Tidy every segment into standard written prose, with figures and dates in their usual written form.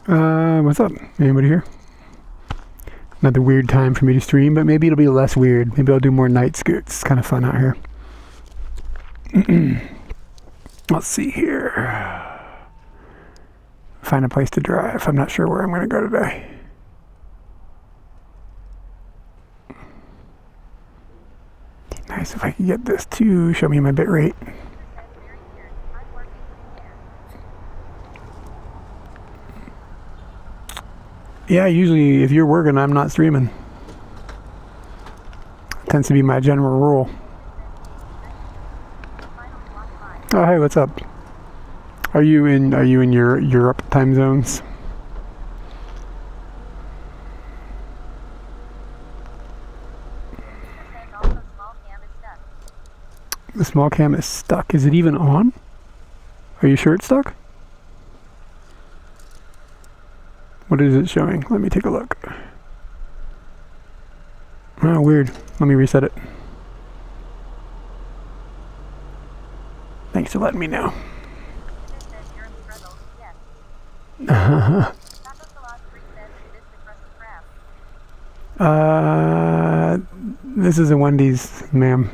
What's up? Anybody here? Another weird time for me to stream, but maybe it'll be less weird. Maybe I'll do more night scoots. It's kind of fun out here. Let's see here. Find a place to drive. I'm not sure where I'm going to go today. Nice if I could get this to show me my bit rate. Yeah, usually if you're working, I'm not streaming. Tends to be my general rule. Oh, hey, what's up? Are you in your Europe time zones? The small cam is stuck. Is it even on? Are you sure it's stuck? What is it showing? Let me take a look. Oh, weird. Let me reset it. Thanks for letting me know. This is a Wendy's, ma'am.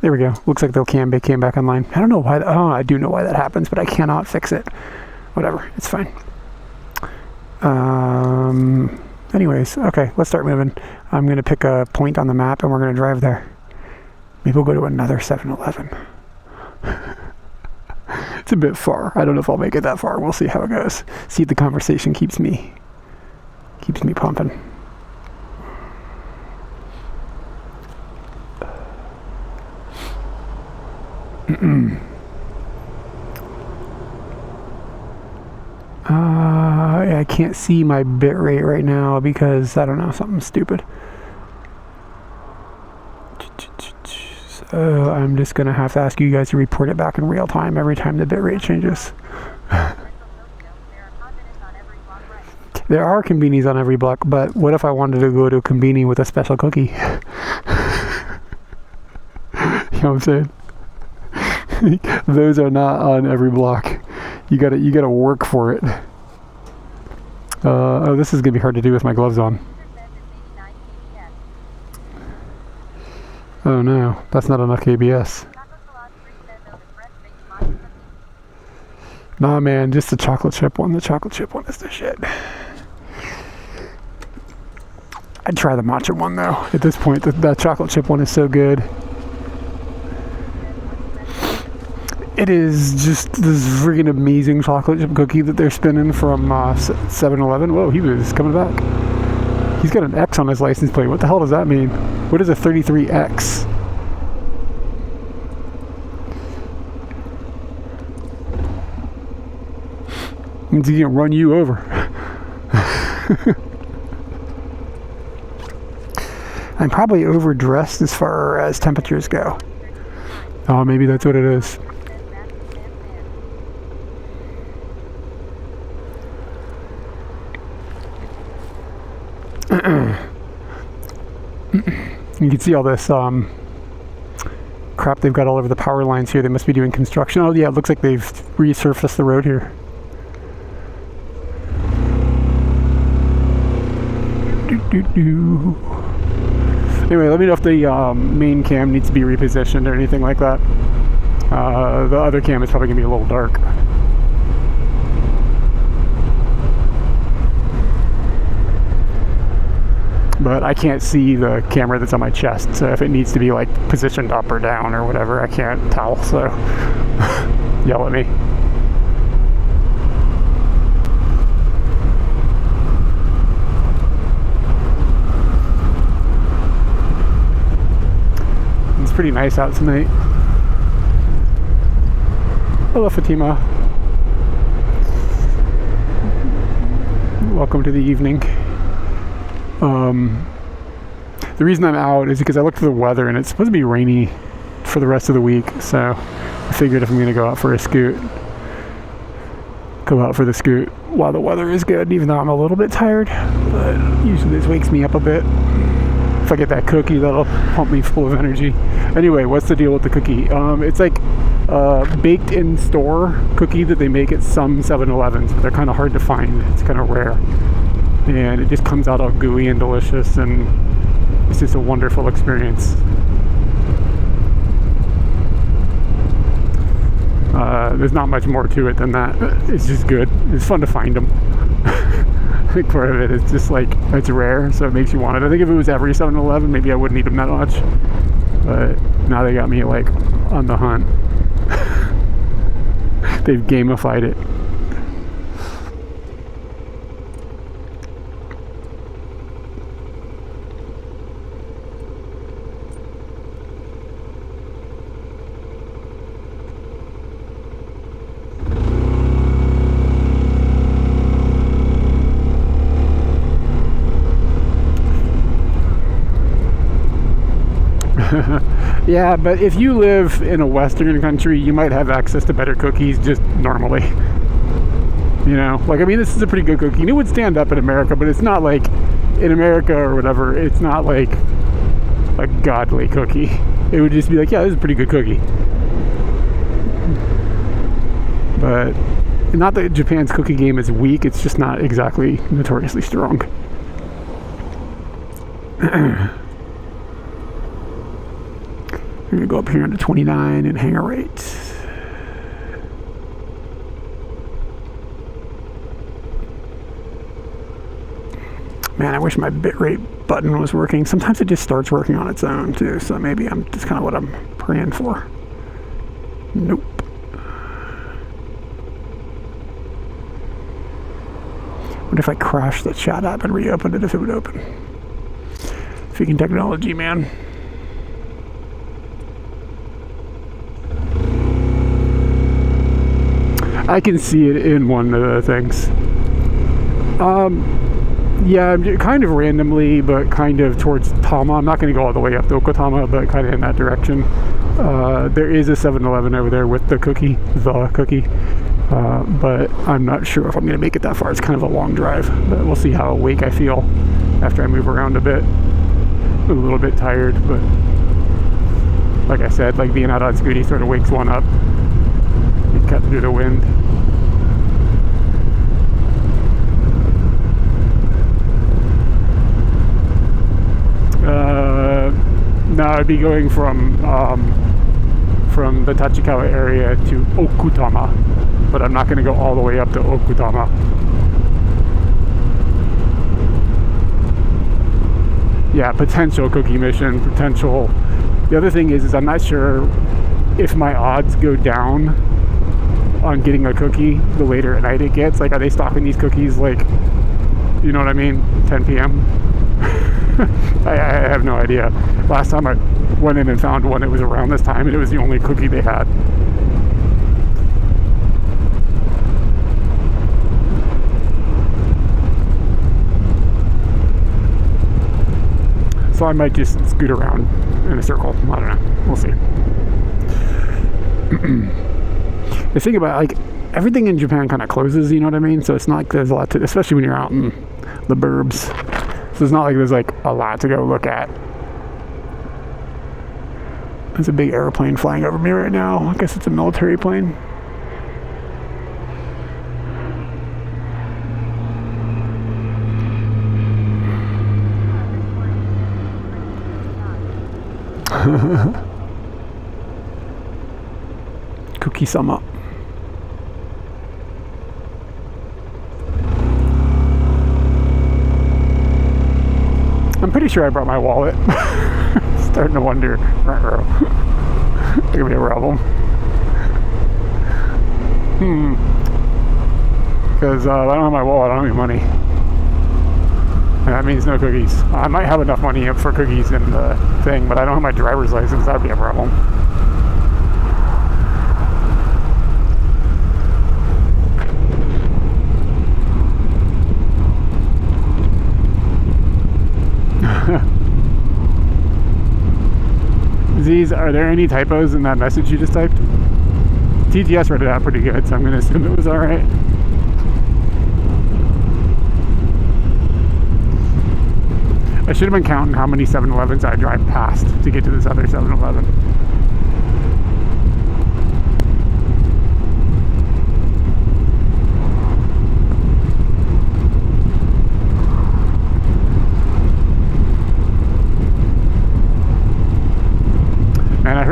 There we go. Looks like the cam came back online. I don't know why. Oh, I do know why that happens, but I cannot fix it. Whatever. It's fine. Anyways, okay, let's start moving. I'm going to pick a point on the map and we're going to drive there. Maybe we'll go to another 7-Eleven. It's a bit far. I don't know if I'll make it that far. We'll see how it goes. See if the conversation keeps me pumping. I can't see my bit rate right now because, I don't know, something stupid. So I'm just going to have to ask you guys to report it back in real time every time the bit rate changes. There are convenies on every block, but what if I wanted to go to a convenie with a special cookie? You know what I'm saying? Those are not on every block. You gotta work for it. Oh, this is gonna be hard to do with my gloves on. Oh no, that's not enough KBS. Nah, man, just the chocolate chip one. The chocolate chip one is the shit. I'd try the matcha one though. At this point, that chocolate chip one is so good. It is just this freaking amazing chocolate chip cookie that they're spinning from 7-Eleven. Whoa, he was coming back. He's got an X on his license plate. What the hell does that mean? What is a 33X? Means he can run you over. I'm probably overdressed as far as temperatures go. Oh, maybe that's what it is. You can see all this crap they've got all over the power lines here. They must be doing construction. Oh yeah, it looks like they've resurfaced the road here. Anyway, let me know if the main cam needs to be repositioned or anything like that. The other cam is probably going to be a little dark. But I can't see the camera that's on my chest, so if it needs to be like positioned up or down or whatever, I can't tell, so yell at me. It's pretty nice out tonight. Hello, Fatima. Welcome to the evening. The reason I'm out is because I looked at the weather and it's supposed to be rainy for the rest of the week, so I figured if I'm going to go out for a scoot, go out for the scoot while the weather is good, even though I'm a little bit tired, but usually this wakes me up a bit. If I get that cookie, that'll pump me full of energy. Anyway, what's the deal with the cookie? It's like baked in store cookie that they make at some 7-Elevens, but they're kind of hard to find. It's kind of rare, and it just comes out all gooey and delicious, and it's just a wonderful experience. There's not much more to it than that. It's just good. It's fun to find them. I think part of it is just like it's rare, so it makes you want it. I think if it was every 7-Eleven, maybe I wouldn't eat them that much. But now they got me like on the hunt. They've gamified it. Yeah, but if you live in a Western country, you might have access to better cookies just normally. You know, like, I mean, this is a pretty good cookie. And it would stand up in America, but it's not like, in America or whatever, it's not like a godly cookie. It would just be like, yeah, this is a pretty good cookie. But not that Japan's cookie game is weak, it's just not exactly notoriously strong. We're going to go up here into 29 and hang a right. Man, I wish my bitrate button was working. Sometimes it just starts working on its own too, so maybe that's kind of what I'm praying for. Nope. What if I crashed the chat app and reopened it, if it would open? Freaking technology, man. I can see it in one of the things. Yeah, kind of randomly, but kind of towards Tama. I'm not going to go all the way up to Okutama, but kind of in that direction. There is a 7-Eleven over there with the cookie, but I'm not sure if I'm going to make it that far. It's kind of a long drive, but we'll see how awake I feel after I move around a bit. A little bit tired, but like I said, like being out on Scooty sort of wakes one up. You cut through the wind. No, I'd be going from the Tachikawa area to Okutama, but I'm not going to go all the way up to Okutama. Yeah, potential cookie mission, potential. The other thing is I'm not sure if my odds go down on getting a cookie the later at night it gets. Like, are they stocking these cookies, like, you know what I mean, 10 p.m.? I have no idea. Last time I went in and found one, it was around this time, and it was the only cookie they had. So I might just scoot around in a circle. I don't know. We'll see. The thing about, like, everything in Japan kind of closes, you know what I mean? So it's not like there's a lot to, especially when you're out in the burbs. So it's not like there's like a lot to go look at. There's a big airplane flying over me right now. I guess it's a military plane. Cookie-sama. I'm pretty sure I brought my wallet. Starting to wonder. It could be a problem. Because I don't have my wallet, I don't have any money. And that means no cookies. I might have enough money for cookies in the thing, but I don't have my driver's license. That'd be a problem. Are there any typos in that message you just typed? TTS read it out pretty good, so I'm going to assume it was alright. I should have been counting how many 7-Elevens I drive past to get to this other 7-Eleven.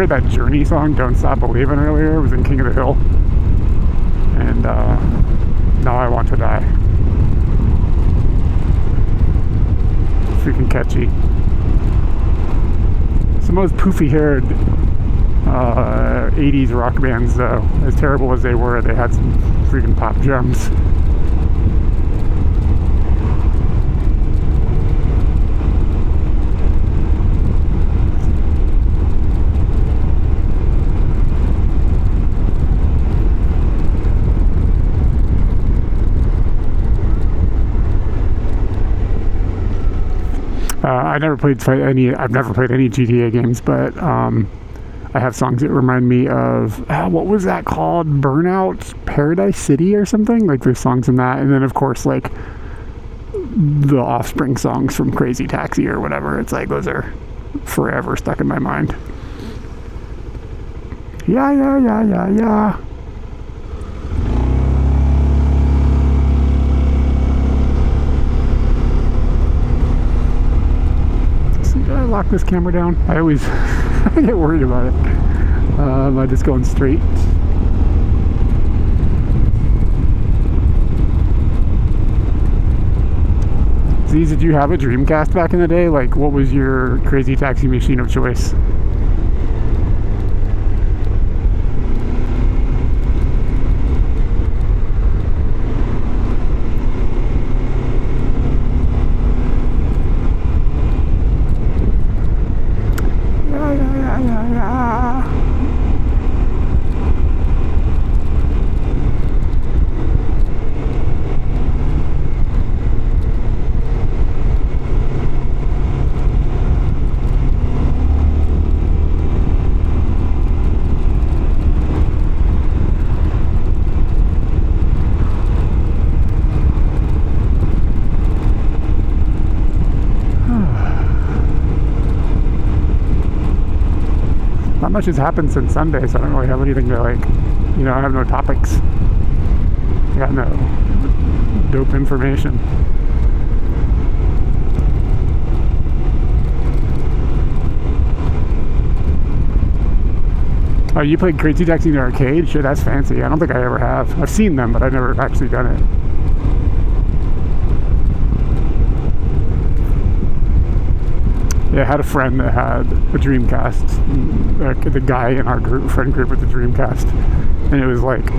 heard that Journey song, Don't Stop Believing, earlier. It was in King of the Hill. And Now I Want to Die. Freaking catchy. It's the most poofy-haired 80s rock bands, though. As terrible as they were, they had some freaking pop gems. I've never played any GTA games, but I have songs that remind me of what was that called? Burnout Paradise City or something? Like there's songs in that, and then of course like the Offspring songs from Crazy Taxi or whatever. It's like those are forever stuck in my mind. Yeah. Did I lock this camera down? I always I get worried about it. Am I just going straight? Z, did you have a Dreamcast back in the day? Like, what was your Crazy Taxi machine of choice? Not much has happened since Sunday, so I don't really have anything to I have no topics. I got no dope information. Oh, you played Crazy Taxi in the arcade? Shit, that's fancy. I don't think I ever have. I've seen them, but I've never actually done it. Yeah, I had a friend that had a Dreamcast. The guy in our friend group with the Dreamcast, and it was like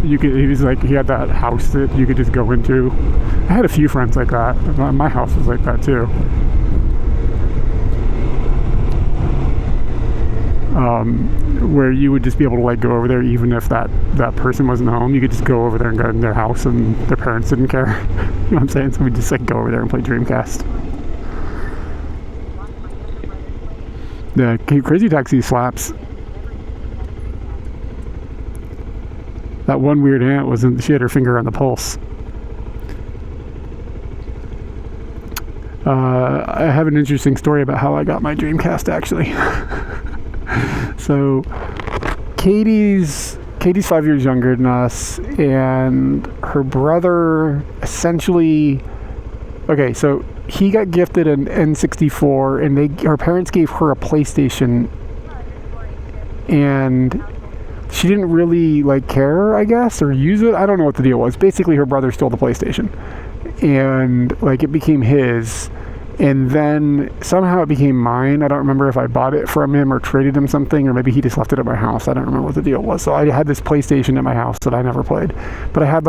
he had that house that you could just go into. I had a few friends like that. My house was like that too. Where you would just be able to go over there even if that person wasn't home. You could just go over there and go in their house, and their parents didn't care. You know what I'm saying? So we just go over there and play Dreamcast. The Crazy Taxi slaps. That one weird aunt she had her finger on the pulse. I have an interesting story about how I got my Dreamcast, actually. So, Katie's 5 years younger than us, and her brother essentially... Okay, so he got gifted an N64, and her parents gave her a PlayStation, and she didn't really care, I guess, or use it. I don't know what the deal was. Basically, her brother stole the PlayStation, and it became his, and then somehow it became mine. I don't remember if I bought it from him or traded him something, or maybe he just left it at my house. I don't remember what the deal was. So I had this PlayStation at my house that I never played, but I had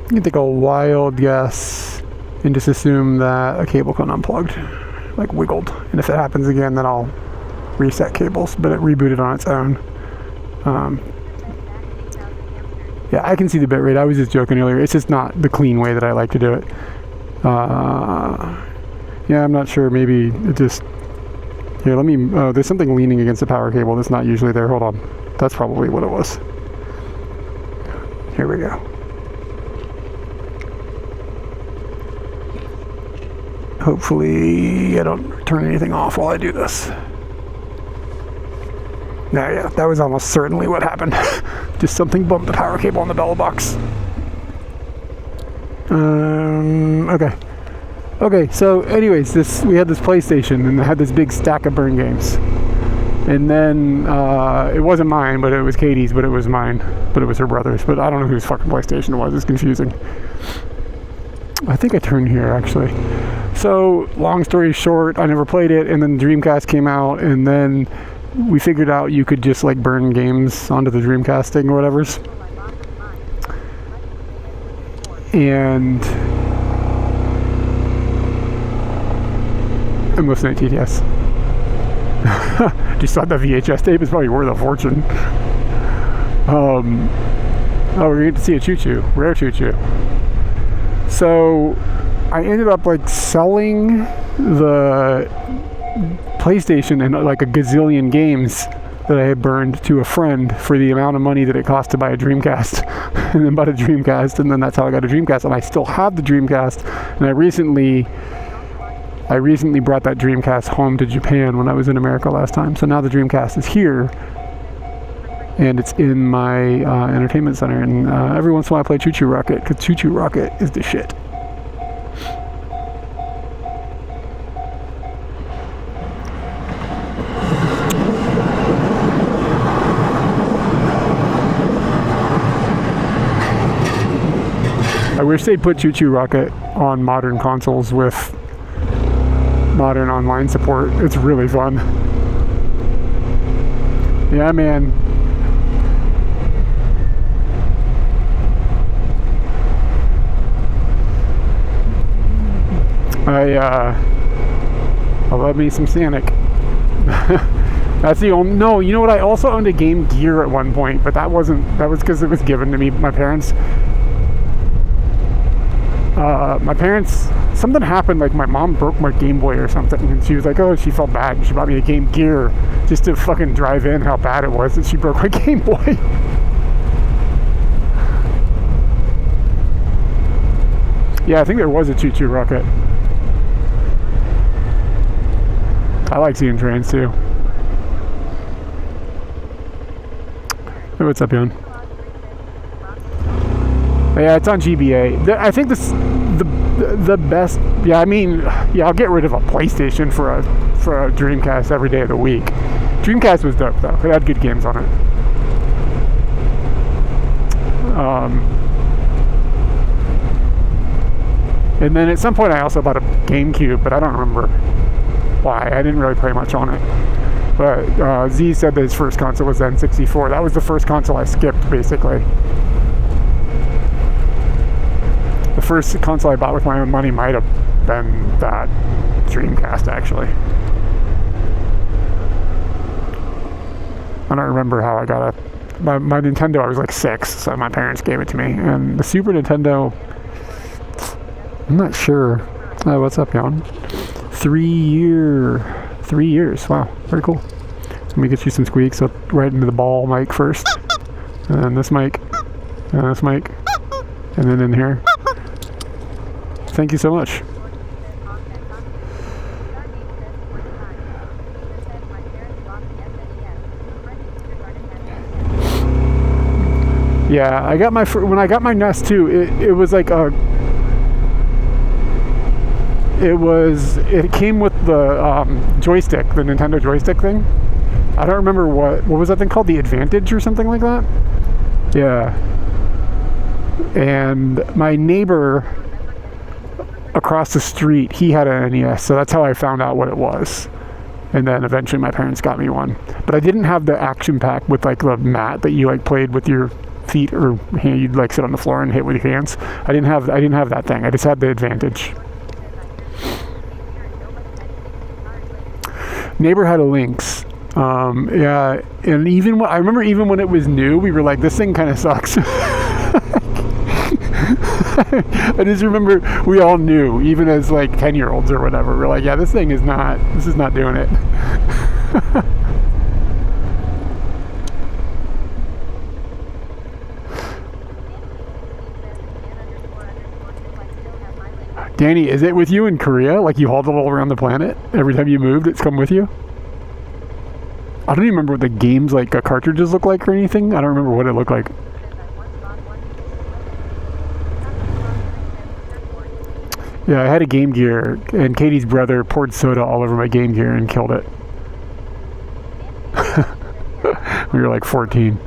You can take a wild guess and just assume that a cable got unplugged, like wiggled. And if it happens again, then I'll reset cables, but it rebooted on its own. Yeah, I can see the bitrate. I was just joking earlier. It's just not the clean way that I like to do it. Yeah, I'm not sure. Maybe it just... Here, let me... Oh, there's something leaning against the power cable that's not usually there. Hold on. That's probably what it was. Here we go. Hopefully I don't turn anything off while I do this. Nah, yeah, that was almost certainly what happened. Just something bumped the power cable on the bell box. Okay, so anyways, we had this PlayStation and it had this big stack of burn games. And then, it wasn't mine, but it was Katie's, but it was mine. But it was her brother's, but I don't know whose fucking PlayStation it was. It's confusing. I think I turned here, actually. So, long story short, I never played it, and then Dreamcast came out, and then we figured out you could just, like, burn games onto the Dreamcast thing or whatever's. And... I'm listening to TTS. Just thought the VHS tape is probably worth a fortune. Oh, we're going to see a choo-choo. Rare choo-choo. So, I ended up, like, selling the PlayStation and, like, a gazillion games that I had burned to a friend for the amount of money that it cost to buy a Dreamcast. And then bought a Dreamcast, and then that's how I got a Dreamcast. And I still have the Dreamcast, and I recently brought that Dreamcast home to Japan when I was in America last time. So now the Dreamcast is here, and it's in my entertainment center. And every once in a while I play Choo Choo Rocket, because Choo Choo Rocket is the shit. I wish they'd put Choo Choo Rocket on modern consoles with modern online support. It's really fun. Yeah, man. I love me some Sonic. That's the only... No, you know what? I also owned a Game Gear at one point, but that was because it was given to me by my parents. Something happened, like my mom broke my Game Boy or something, and she was like, oh, she felt bad. She bought me a Game Gear just to fucking drive in how bad it was that she broke my Game Boy. Yeah, I think there was a Choo Choo Rocket. I like seeing trains too. Hey, what's up, Jan? Yeah, it's on GBA. I think this the best. Yeah, I mean, yeah, I'll get rid of a PlayStation for a Dreamcast every day of the week. Dreamcast was dope though. It had good games on it. And then at some point I also bought a GameCube, but I don't remember why. I didn't really play much on it. But Z said that his first console was N64. That was the first console I skipped, basically. The first console I bought with my own money might have been that Dreamcast, actually. I don't remember how I got my Nintendo. I was like 6, so my parents gave it to me. And the Super Nintendo, I'm not sure. What's up, Jan? 3 years. Wow, very cool. Let me get you some squeaks. So right into the ball mic first, and then this mic, and this mic, and then in here. Thank you so much. Yeah, I got when I got my Nest too. It was like it came with the joystick, the Nintendo joystick thing. I don't remember what was that thing called, the Advantage or something like that. Yeah. And my neighbor across the street, he had an NES, so that's how I found out what it was. And then eventually my parents got me one. But I didn't have the action pack with like the mat that you like played with your feet, or you'd like sit on the floor and hit with your hands. I didn't have that thing. I just had the advantage. Neighbor had a Lynx. Yeah, and I remember even when it was new, we were like, this thing kind of sucks. I just remember we all knew, even as like 10-year-olds or whatever, we're like, yeah, this is not doing it. Danny, is it with you in Korea? Like you hauled it all around the planet? Every time you moved, it's come with you? I don't even remember what the game's like cartridges look like or anything. I don't remember what it looked like. Yeah, I had a Game Gear, and Katie's brother poured soda all over my Game Gear and killed it. We were like 14.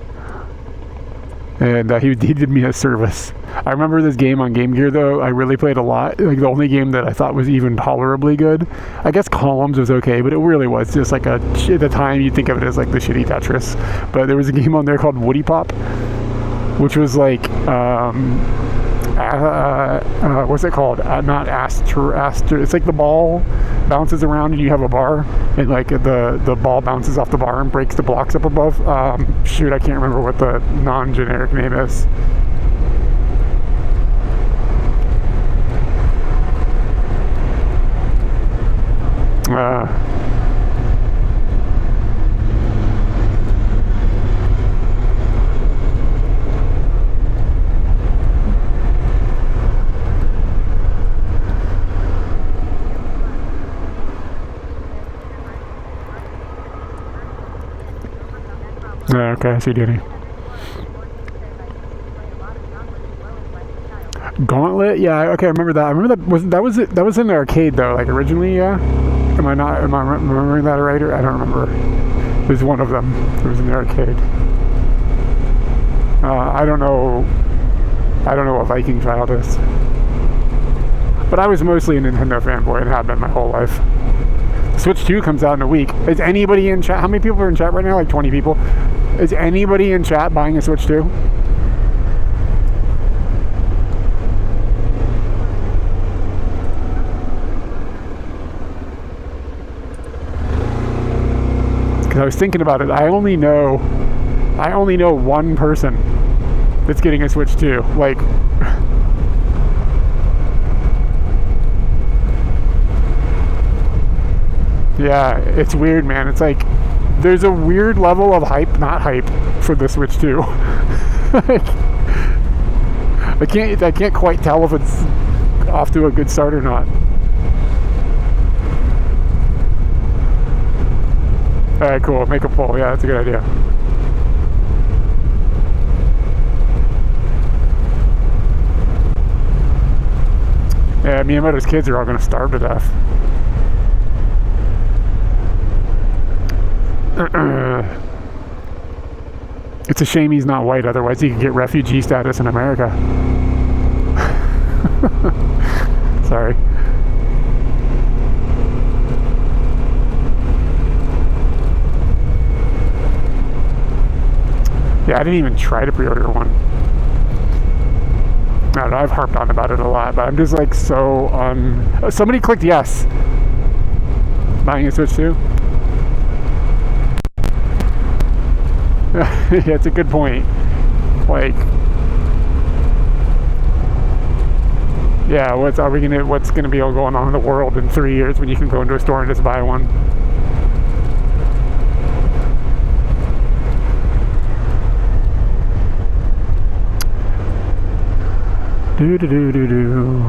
And he did me a service. I remember this game on Game Gear, though. I really played a lot. Like, the only game that I thought was even tolerably good. I guess Columns was okay, but it really was just like at the time, you'd think of it as like the shitty Tetris. But there was a game on there called Woody Pop, which was like, what's it called? Not Aster. It's like the ball bounces around and you have a bar, and like the ball bounces off the bar and breaks the blocks up above. Shoot, I can't remember what the non-generic name is. Okay, I see Danny. Gauntlet? Yeah, okay, I remember that. I remember that was in the arcade though, like originally, yeah? Am I remembering that right? Or I don't remember. It was one of them. It was in the arcade. I don't know what Viking Child is. But I was mostly a Nintendo fanboy and have been my whole life. Switch 2 comes out in a week. Is anybody in chat? How many people are in chat right now? Like 20 people. Is anybody in chat buying a Switch 2? Because I was thinking about it. I only know one person that's getting a Switch 2. Like, yeah, it's weird, man. It's like there's a weird level of not hype for the Switch 2. I can't quite tell if it's off to a good start or not. Alright, cool. Make a poll. Yeah, that's a good idea. Yeah, Miyamoto's kids are all going to starve to death. It's a shame he's not white, otherwise he could get refugee status in America. Sorry. Yeah, I didn't even try to pre-order one. I don't know, I've harped on about it a lot, but I'm just like so somebody clicked yes. Buying a Switch 2? Yeah, it's a good point. Like, yeah, what's gonna be going on in the world in 3 years when you can go into a store and just buy one? Do do do do do.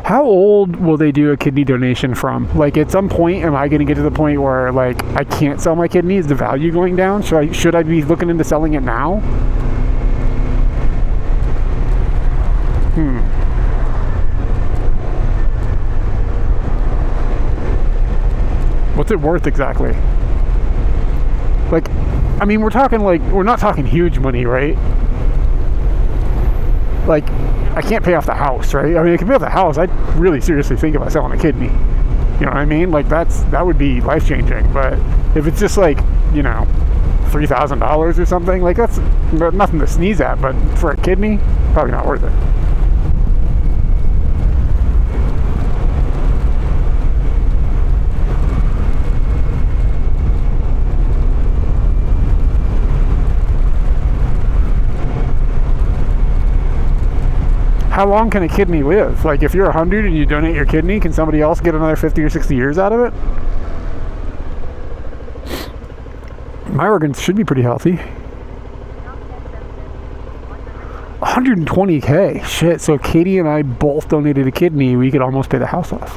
How old will they do a kidney donation from? Like, at some point, am I going to get to the point where, like, I can't sell my kidney? Is the value going down? Should I be looking into selling it now? What's it worth exactly? Like, I mean, we're not talking huge money, right? Like, I can't pay off the house, right? I mean, I can pay off the house. I'd really seriously think about selling a kidney. You know what I mean? Like that would be life changing. But if it's just like, you know, $3,000 or something, like that's nothing to sneeze at. But for a kidney, probably not worth it. How long can a kidney live? Like, if you're 100 and you donate your kidney, can somebody else get another 50 or 60 years out of it? My organs should be pretty healthy. 120K. Shit. So Katie and I both donated a kidney. We could almost pay the house off.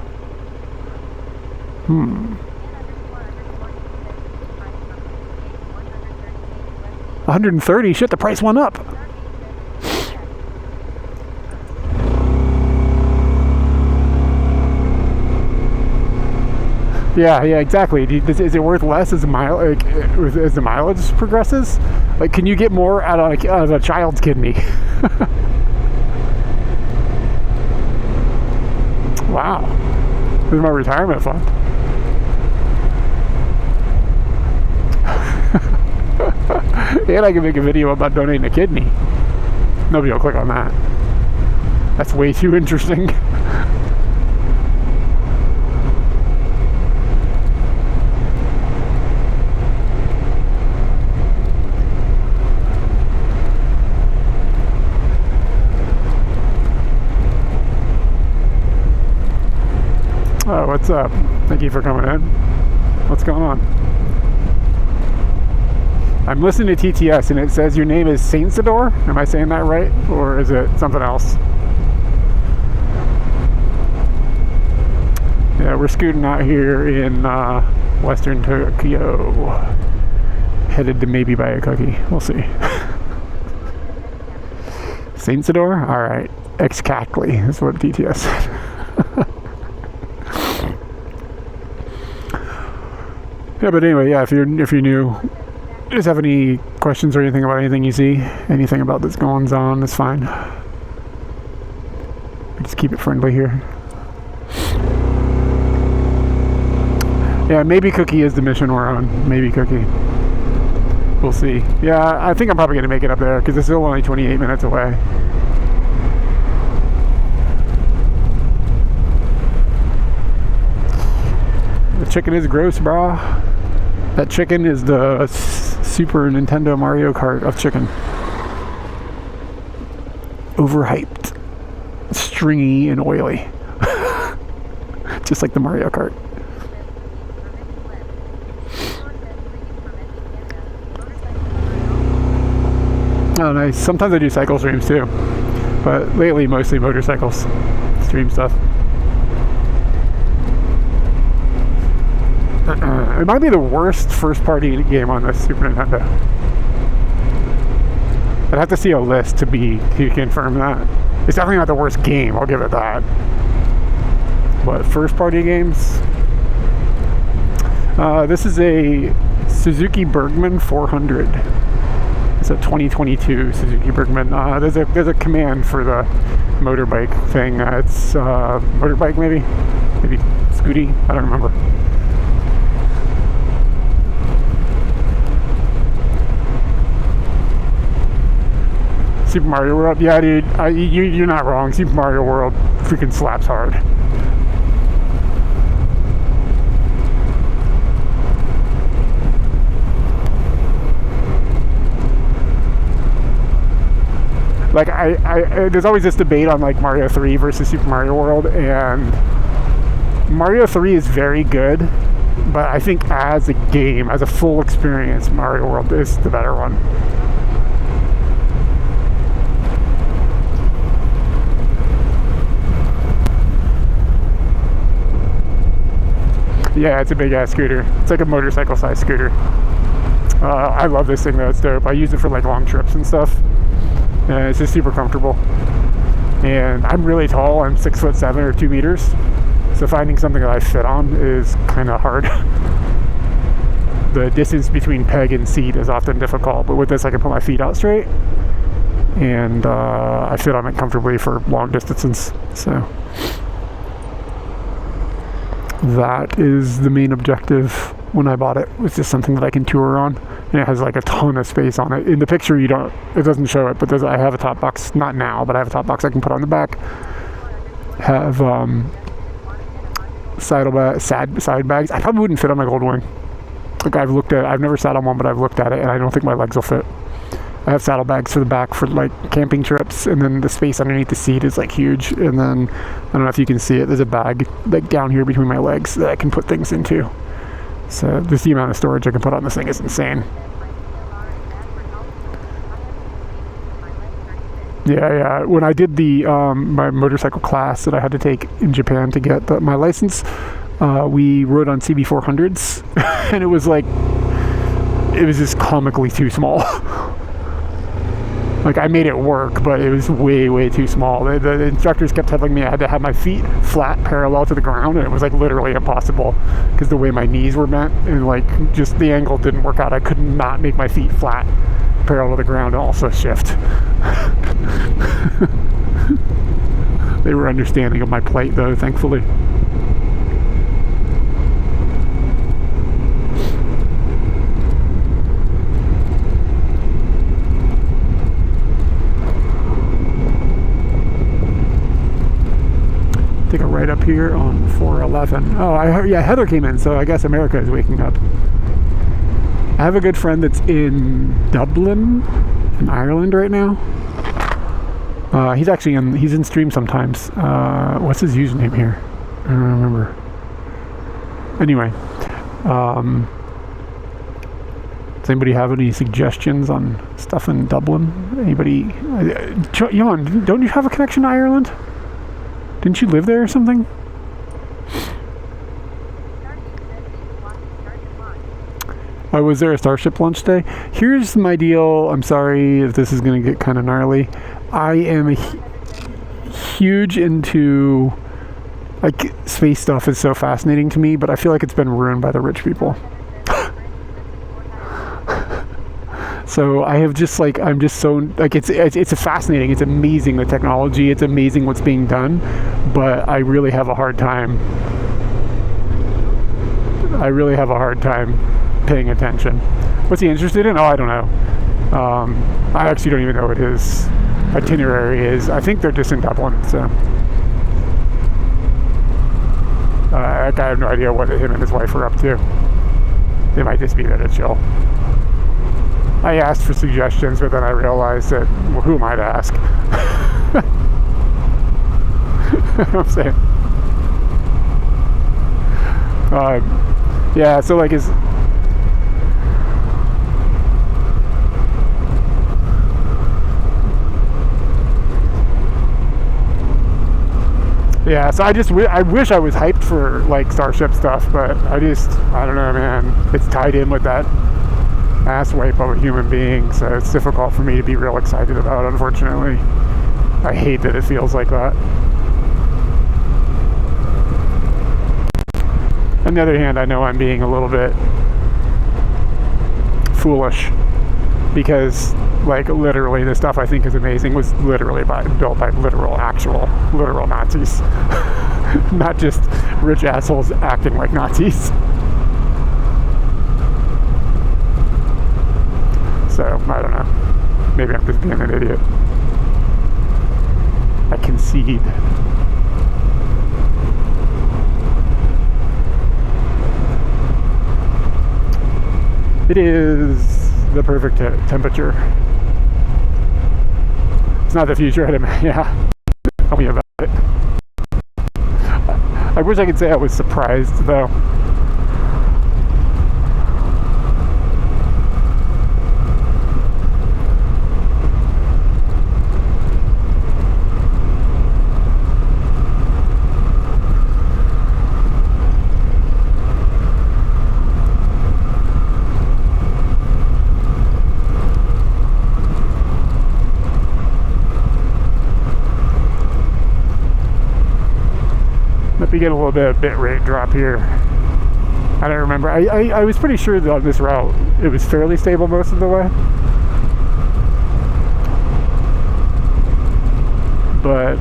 130. Shit, the price went up. Yeah, exactly. Is it worth less as the mileage progresses? Like, can you get more out of a child's kidney? Wow. This is my retirement fund. And I can make a video about donating a kidney. Nobody will click on that. That's way too interesting. Oh, what's up? Thank you for coming in. What's going on? I'm listening to TTS and it says your name is Saint Sador. Am I saying that right? Or is it something else? Yeah, we're scooting out here in Western Tokyo. Headed to maybe buy a cookie. We'll see. Saint Sador? Alright. Exactly. That's what TTS said. Yeah, but anyway, yeah, if you're new, just have any questions or anything about anything you see, anything about this goings on, it's fine. Just keep it friendly here. Yeah, maybe Cookie is the mission we're on. Maybe Cookie. We'll see. Yeah, I think I'm probably going to make it up there because it's still only 28 minutes away. The chicken is gross, brah. That chicken is the Super Nintendo Mario Kart of chicken. Overhyped. Stringy and oily. Just like the Mario Kart. Oh, nice. Sometimes I do cycle streams too. But lately, mostly motorcycles. Stream stuff. It might be the worst first-party game on the Super Nintendo. I'd have to see a list to confirm that. It's definitely not the worst game, I'll give it that. But first-party games? This is a Suzuki Bergman 400. It's a 2022 Suzuki Bergman. There's a command for the motorbike thing. It's motorbike maybe Scooty. I don't remember. Super Mario World, yeah, dude. You're not wrong. Super Mario World freaking slaps hard. Like there's always this debate on like Mario 3 versus Super Mario World, and Mario 3 is very good, but I think as a game, as a full experience, Mario World is the better one. Yeah, it's a big ass scooter. It's like a motorcycle sized scooter. I love this thing though, it's dope. I use it for like long trips and stuff. And it's just super comfortable. And I'm really tall, I'm 6'7" or 2 meters. So finding something that I fit on is kind of hard. The distance between peg and seat is often difficult, but with this I can put my feet out straight. And I fit on it comfortably for long distances. So that is the main objective when I bought it. It's just something that I can tour on, and it has like a ton of space on it. In the picture, it doesn't show it, but I have a top box, not now, but I have a top box I can put on the back. Have side bags. I probably wouldn't fit on my Goldwing. Like I've never sat on one, but I've looked at it, and I don't think my legs will fit. I have saddlebags for the back for like camping trips, and then the space underneath the seat is like huge. And then I don't know if you can see it. There's a bag like down here between my legs that I can put things into. So just the amount of storage I can put on this thing is insane. Yeah. When I did the my motorcycle class that I had to take in Japan to get my license, we rode on CB400s, and it was just comically too small. Like, I made it work, but it was way, way too small. The instructors kept telling me I had to have my feet flat, parallel to the ground, and it was like literally impossible because the way my knees were bent and like just the angle didn't work out. I could not make my feet flat, parallel to the ground, and also shift. They were understanding of my plight, though, thankfully. Take a right up here on 411. Oh, yeah, Heather came in, so I guess America is waking up. I have a good friend that's in Dublin, in Ireland right now. He's in stream sometimes. What's his username here? I don't remember. Anyway, does anybody have any suggestions on stuff in Dublin? Anybody? Jan, don't you have a connection to Ireland? Didn't you live there or something? Oh, was there a Starship launch day? Here's my deal. I'm sorry if this is going to get kind of gnarly. I am huge into, like, space stuff is so fascinating to me, but I feel like it's been ruined by the rich people. So I have just like, I'm just so, like, it's fascinating. It's amazing, the technology. It's amazing what's being done, but I really have a hard time. Paying attention. What's he interested in? Oh, I don't know. I actually don't even know what his itinerary is. I think they're just in Dublin, so. I have no idea what him and his wife are up to. They might just be there to chill. I asked for suggestions, but then I realized that, well, who am I to ask? You know what I'm saying? Yeah, so like yeah, so I wish I was hyped for like Starship stuff, but I don't know, man. It's tied in with that ass wipe of a human being, so it's difficult for me to be real excited about, unfortunately. I hate that it feels like that. On the other hand, I know I'm being a little bit foolish because, like, literally the stuff I think is amazing was literally built by literal Nazis. Not just rich assholes acting like Nazis. So, I don't know. Maybe I'm just being an idiot. I concede. It is the perfect temperature. It's not the future, yeah. Tell me about it. I wish I could say I was surprised, though. We get a little bit of bit rate drop here. I don't remember. I was pretty sure that on this route it was fairly stable most of the way. But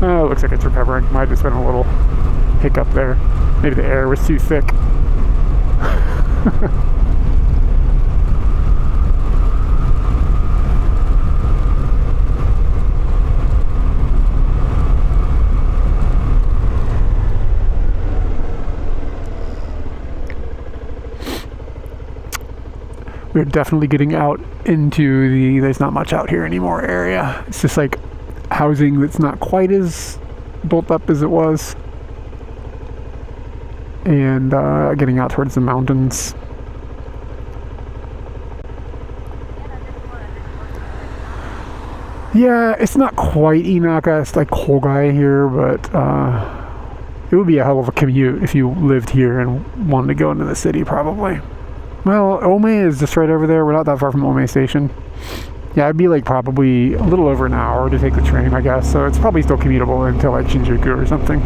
it looks like it's recovering. Might have just been a little hiccup there. Maybe the air was too thick. We're definitely getting out into the there's not much out here anymore area. It's just like housing that's not quite as built up as it was. And getting out towards the mountains. Yeah, it's not quite Inaka, it's like Kogai here, but it would be a hell of a commute if you lived here and wanted to go into the city, probably. Well, Ome is just right over there. We're not that far from Ome Station. Yeah, it'd be like probably a little over an hour to take the train, I guess. So it's probably still commutable until like Shinjuku or something.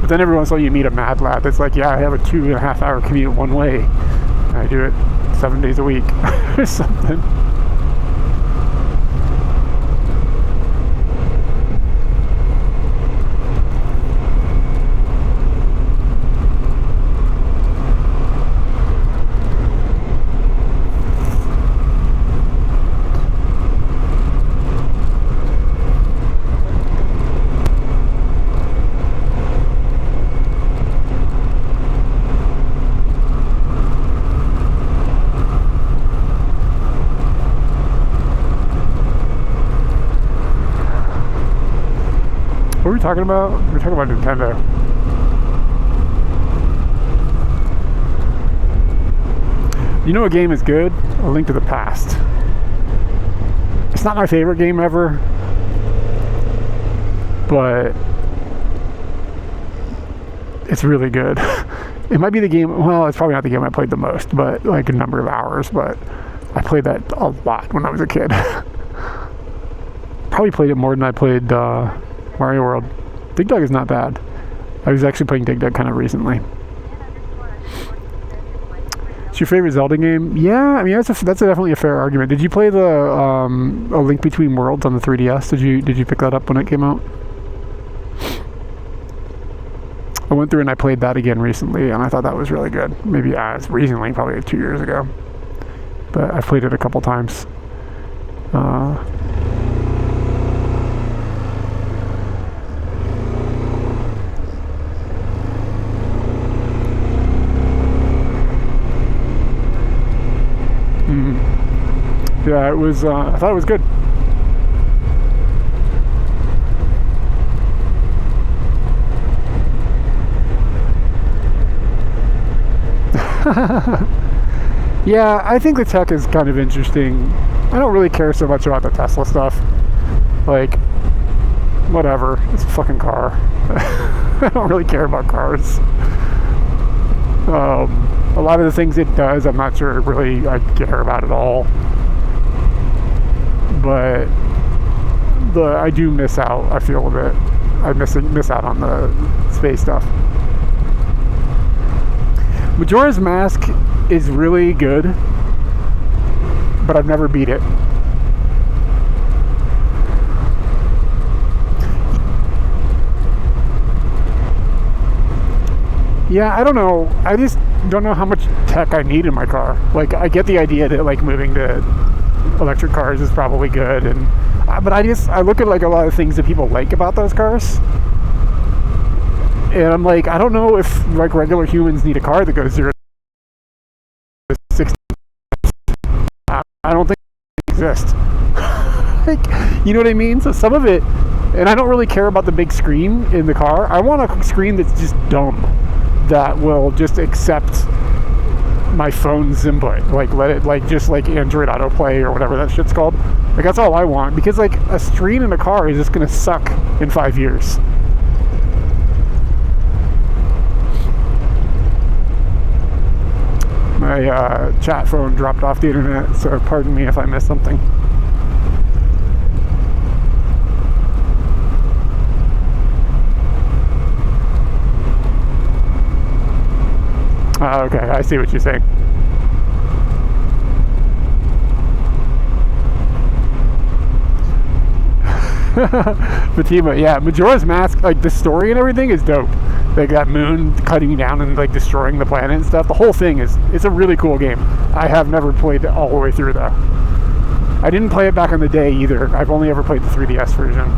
But then every once in a while you meet a mad lad that's like, yeah, I have a 2.5 hour commute one way. And I do it 7 days a week or something. What were we talking about? We were talking about Nintendo. You know what game is good? A Link to the Past. It's not my favorite game ever, but it's really good. It might be the game, well, it's probably not the game I played the most, but like a number of hours, but I played that a lot when I was a kid. Probably played it more than I played Mario World. Dig Dug is not bad. I was actually playing Dig Dug kind of recently. It's your favorite Zelda game? Yeah, I mean that's definitely a fair argument. Did you play the A Link Between Worlds on the 3DS? Did you pick that up when it came out? I went through and I played that again recently, and I thought that was really good. Maybe as recently, probably 2 years ago. But I've played it a couple times. Yeah, it was. I thought it was good. Yeah, I think the tech is kind of interesting. I don't really care so much about the Tesla stuff. Like, whatever. It's a fucking car. I don't really care about cars. A lot of the things it does, I'm not sure really I care about at all. But I do miss out, I feel a bit. I miss out on the space stuff. Majora's Mask is really good, but I've never beat it. Yeah, I don't know. I just don't know how much tech I need in my car. Like, I get the idea that like moving to electric cars is probably good, and but I look at like a lot of things that people like about those cars, and I'm like, I don't know if like regular humans need a car that goes 0 to 60. I don't think it exists. Like, you know what I mean? So some of it, and I don't really care about the big screen in the car. I want a screen that's just dumb, that will just accept my phone's input, like let it, like just like Android autoplay or whatever that shit's called. Like, that's all I want, because like a screen in a car is just gonna suck in 5 years. My chat phone dropped off the internet, so pardon me if I missed something. Okay, I see what you're saying. Fatima, yeah. Majora's Mask, like the story and everything is dope. Like that moon cutting you down and like destroying the planet and stuff. The whole thing it's a really cool game. I have never played it all the way through though. I didn't play it back in the day either. I've only ever played the 3DS version.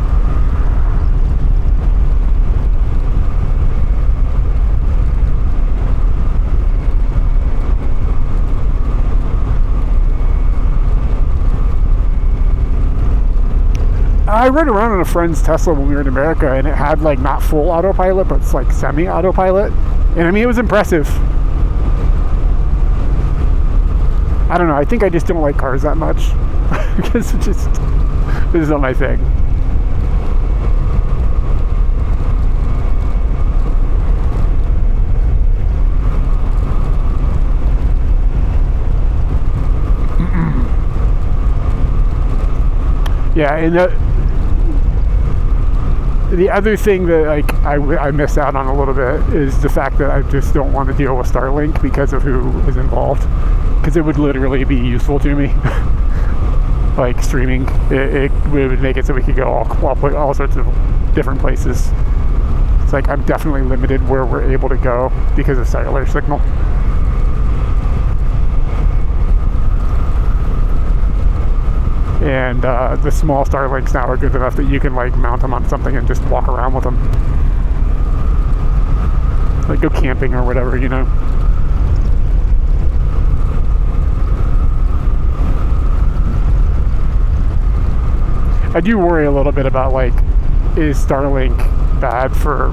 I rode around in a friend's Tesla when we were in America, and it had like not full autopilot, but it's like semi-autopilot. And I mean, it was impressive. I don't know. I think I just don't like cars that much because this is not my thing. Yeah, and the other thing that like I miss out on a little bit is the fact that I just don't want to deal with Starlink because of who is involved. Because it would literally be useful to me, like streaming. It would make it so we could go all sorts of different places. It's like I'm definitely limited where we're able to go because of cellular signal. And the small Starlinks now are good enough that you can like mount them on something and just walk around with them, like go camping or whatever, you know. I do worry a little bit about like, is Starlink bad for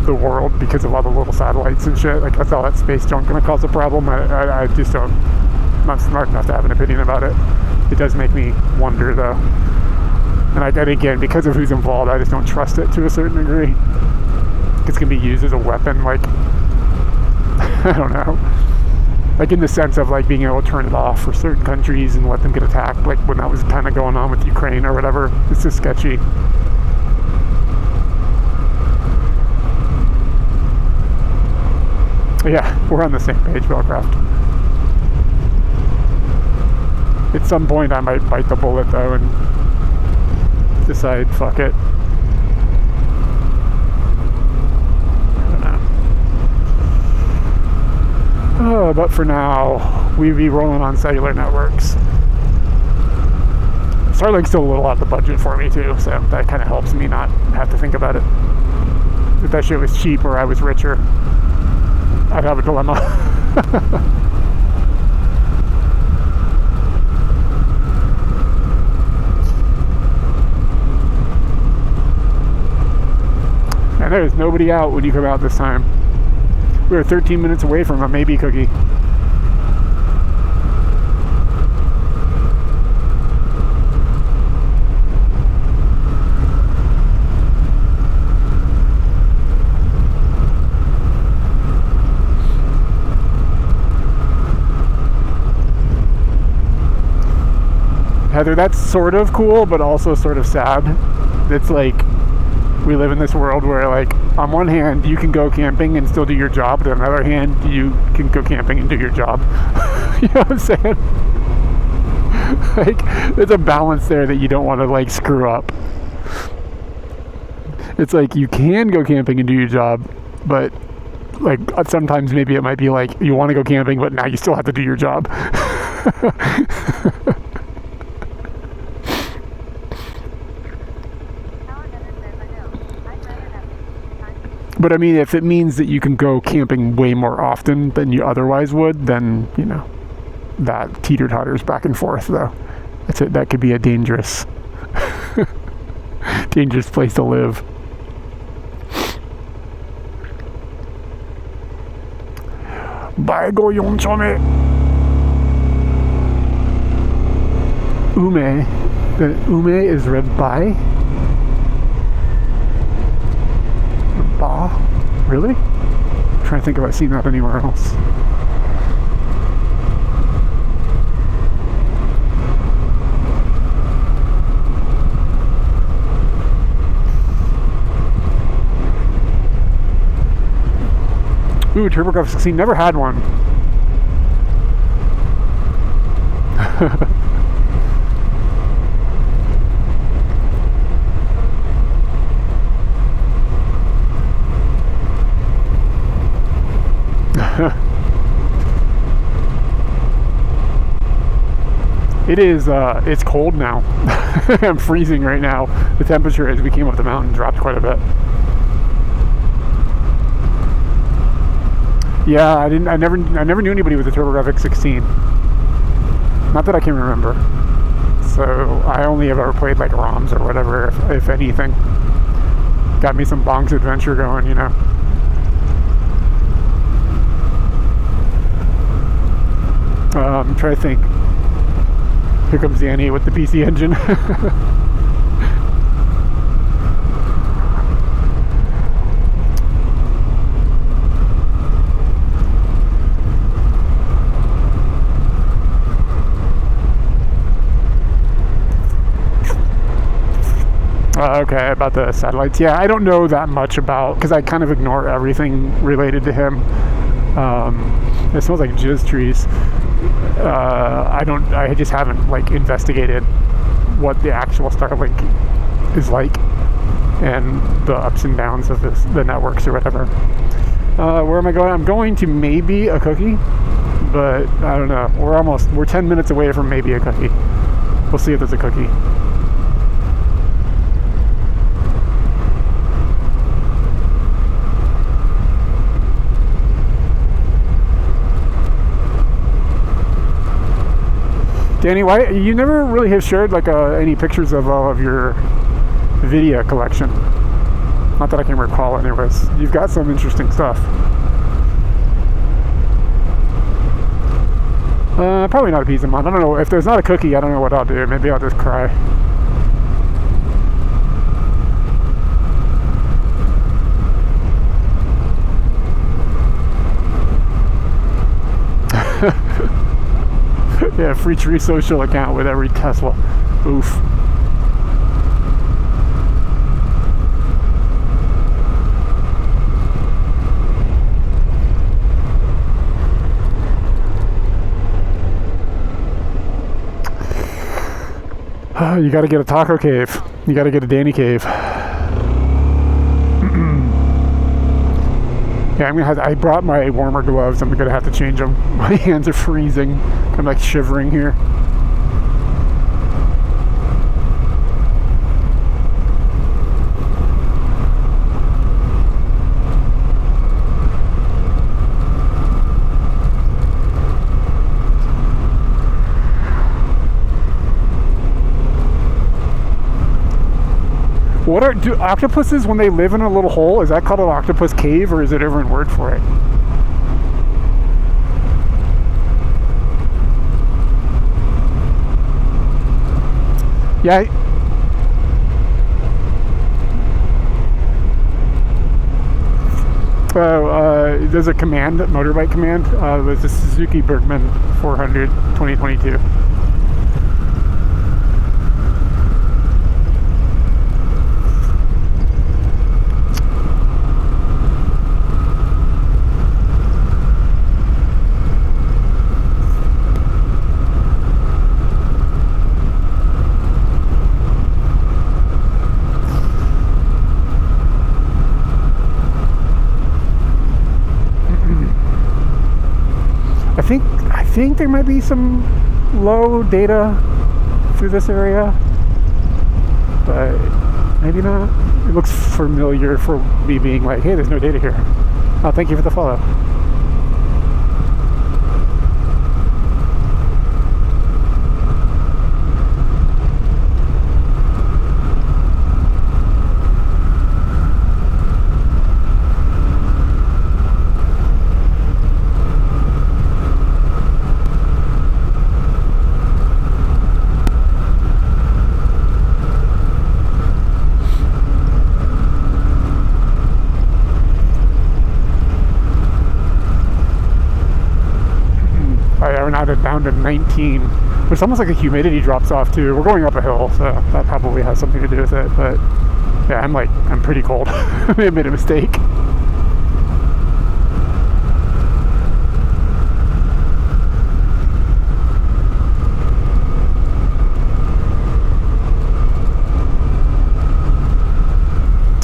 the world because of all the little satellites and shit? Like, that's all that space junk going to cause a problem? I just don't. I'm not smart enough to have an opinion about it. It does make me wonder though. And again, because of who's involved, I just don't trust it to a certain degree. It's going to be used as a weapon, like, I don't know. Like in the sense of like being able to turn it off for certain countries and let them get attacked, like when that was kind of going on with Ukraine or whatever. It's just sketchy. Yeah, we're on the same page, Bellcraft. At some point I might bite the bullet though and decide, fuck it. But for now, we be rolling on cellular networks. Starlink's still a little out of the budget for me too, so that kind of helps me not have to think about it. If that shit was cheap or I was richer, I'd have a dilemma. And there's nobody out when you come out this time. We were 13 minutes away from a maybe cookie. Heather, that's sort of cool, but also sort of sad. It's like, we live in this world where, like, on one hand, you can go camping and still do your job, but on the other hand, you can go camping and do your job. You know what I'm saying? Like, there's a balance there that you don't want to, like, screw up. It's like, you can go camping and do your job, but, like, sometimes maybe it might be like, you want to go camping, but now you still have to do your job. But I mean, if it means that you can go camping way more often than you otherwise would, then, you know, that teeter-totters back and forth, though. That could be a dangerous, dangerous place to live. Bye, go Yonchome. Ume. The ume is read by. Ba? Really? I'm trying to think if I've seen that anywhere else. Ooh, TurboGrafx 16. Never had one. It is, it's cold now. I'm freezing right now. The temperature as we came up the mountain dropped quite a bit. Yeah, I never knew anybody with a TurboGrafx 16. Not that I can remember. So I only have ever played like ROMs or whatever, if anything. Got me some Bonk's Adventure going, you know. I'm trying to think. Here comes Danny with the PC Engine. Okay, about the satellites. Yeah, I don't know that much about, because I kind of ignore everything related to him. It smells like jizz trees. I just haven't like investigated what the actual Starlink is like and the ups and downs of the networks or whatever. Where am I going? I'm going to maybe a cookie, but I don't know. We're 10 minutes away from maybe a cookie. We'll see if there's a cookie. Danny, why you never really have shared like any pictures of all of your video collection? Not that I can recall, anyways. You've got some interesting stuff. Probably not a pizza month. I don't know if there's not a cookie. I don't know what I'll do. Maybe I'll just cry. Yeah, free tree social account with every Tesla. Oof. You gotta get a taco cave. You gotta get a Danny cave. Yeah, I brought my warmer gloves. I'm gonna have to change them. My hands are freezing. I'm like shivering here. Do octopuses, when they live in a little hole, is that called an octopus cave, or is it a different word for it? Yeah. There's a command, motorbike command. It was the Suzuki Bergman 400 2022. I think there might be some low data through this area, but maybe not. It looks familiar for me being like, hey, there's no data here. Oh, thank you for the follow. Down to 19, which almost like the humidity drops off too. We're going up a hill, so that probably has something to do with it. But yeah, I'm pretty cold. I made a mistake.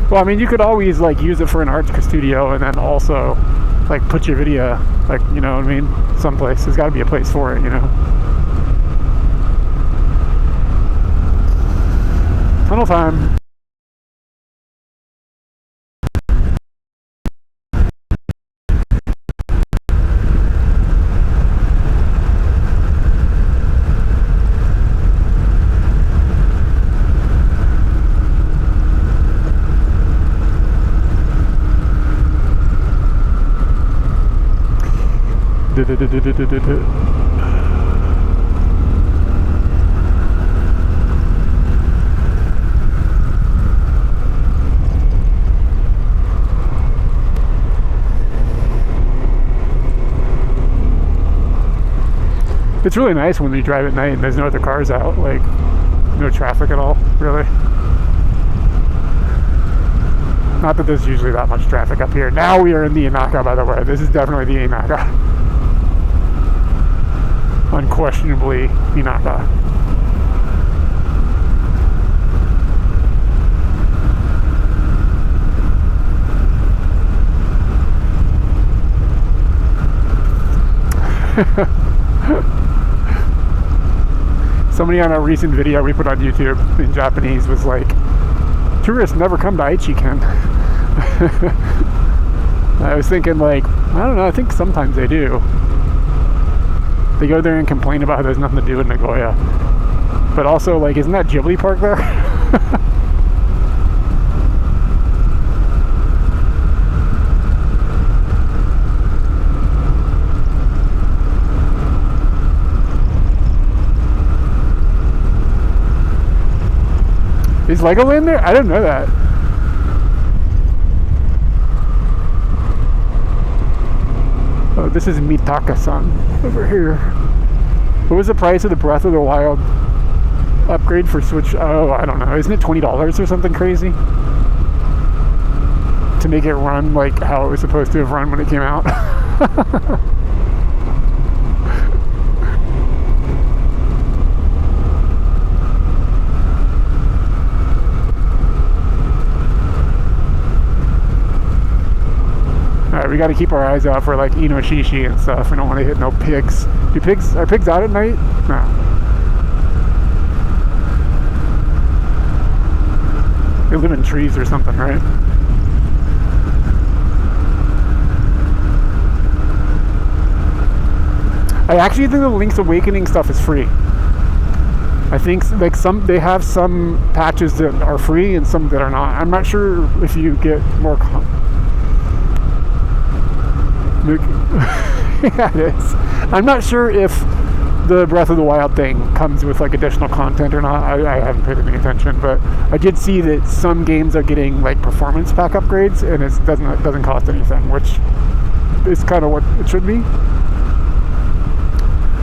Well, I mean, you could always like use it for an art studio and then also like put your video, like, you know what I mean, someplace. There's got to be a place for it, you know. Tunnel time. It's really nice when you drive at night and there's no other cars out, like no traffic at all, really. Not that there's usually that much traffic up here. Now we are in the Inaka, by the way. This is definitely the Inaka. Unquestionably Inaka. Somebody on a recent video we put on YouTube in Japanese was like, tourists never come to Aichi-ken. I was thinking, like, I don't know, I think sometimes they do. They go there and complain about how there's nothing to do in Nagoya. But also, like, isn't that Ghibli Park there? Is Legoland there? I didn't know that. Oh, this is Mitaka-san over here. What was the price of the Breath of the Wild upgrade for Switch? Oh, I don't know. Isn't it $20 or something crazy? To make it run like how it was supposed to have run when it came out. Alright, we gotta keep our eyes out for like Inoshishi and stuff. We don't want to hit no pigs. Are pigs out at night? No. They live in trees or something, right? I actually think the Link's Awakening stuff is free. I think like they have some patches that are free and some that are not. I'm not sure if you get more yeah, it is. I'm not sure if the Breath of the Wild thing comes with like additional content or not. I haven't paid any attention, but I did see that some games are getting like performance pack upgrades, and it doesn't cost anything, which is kind of what it should be.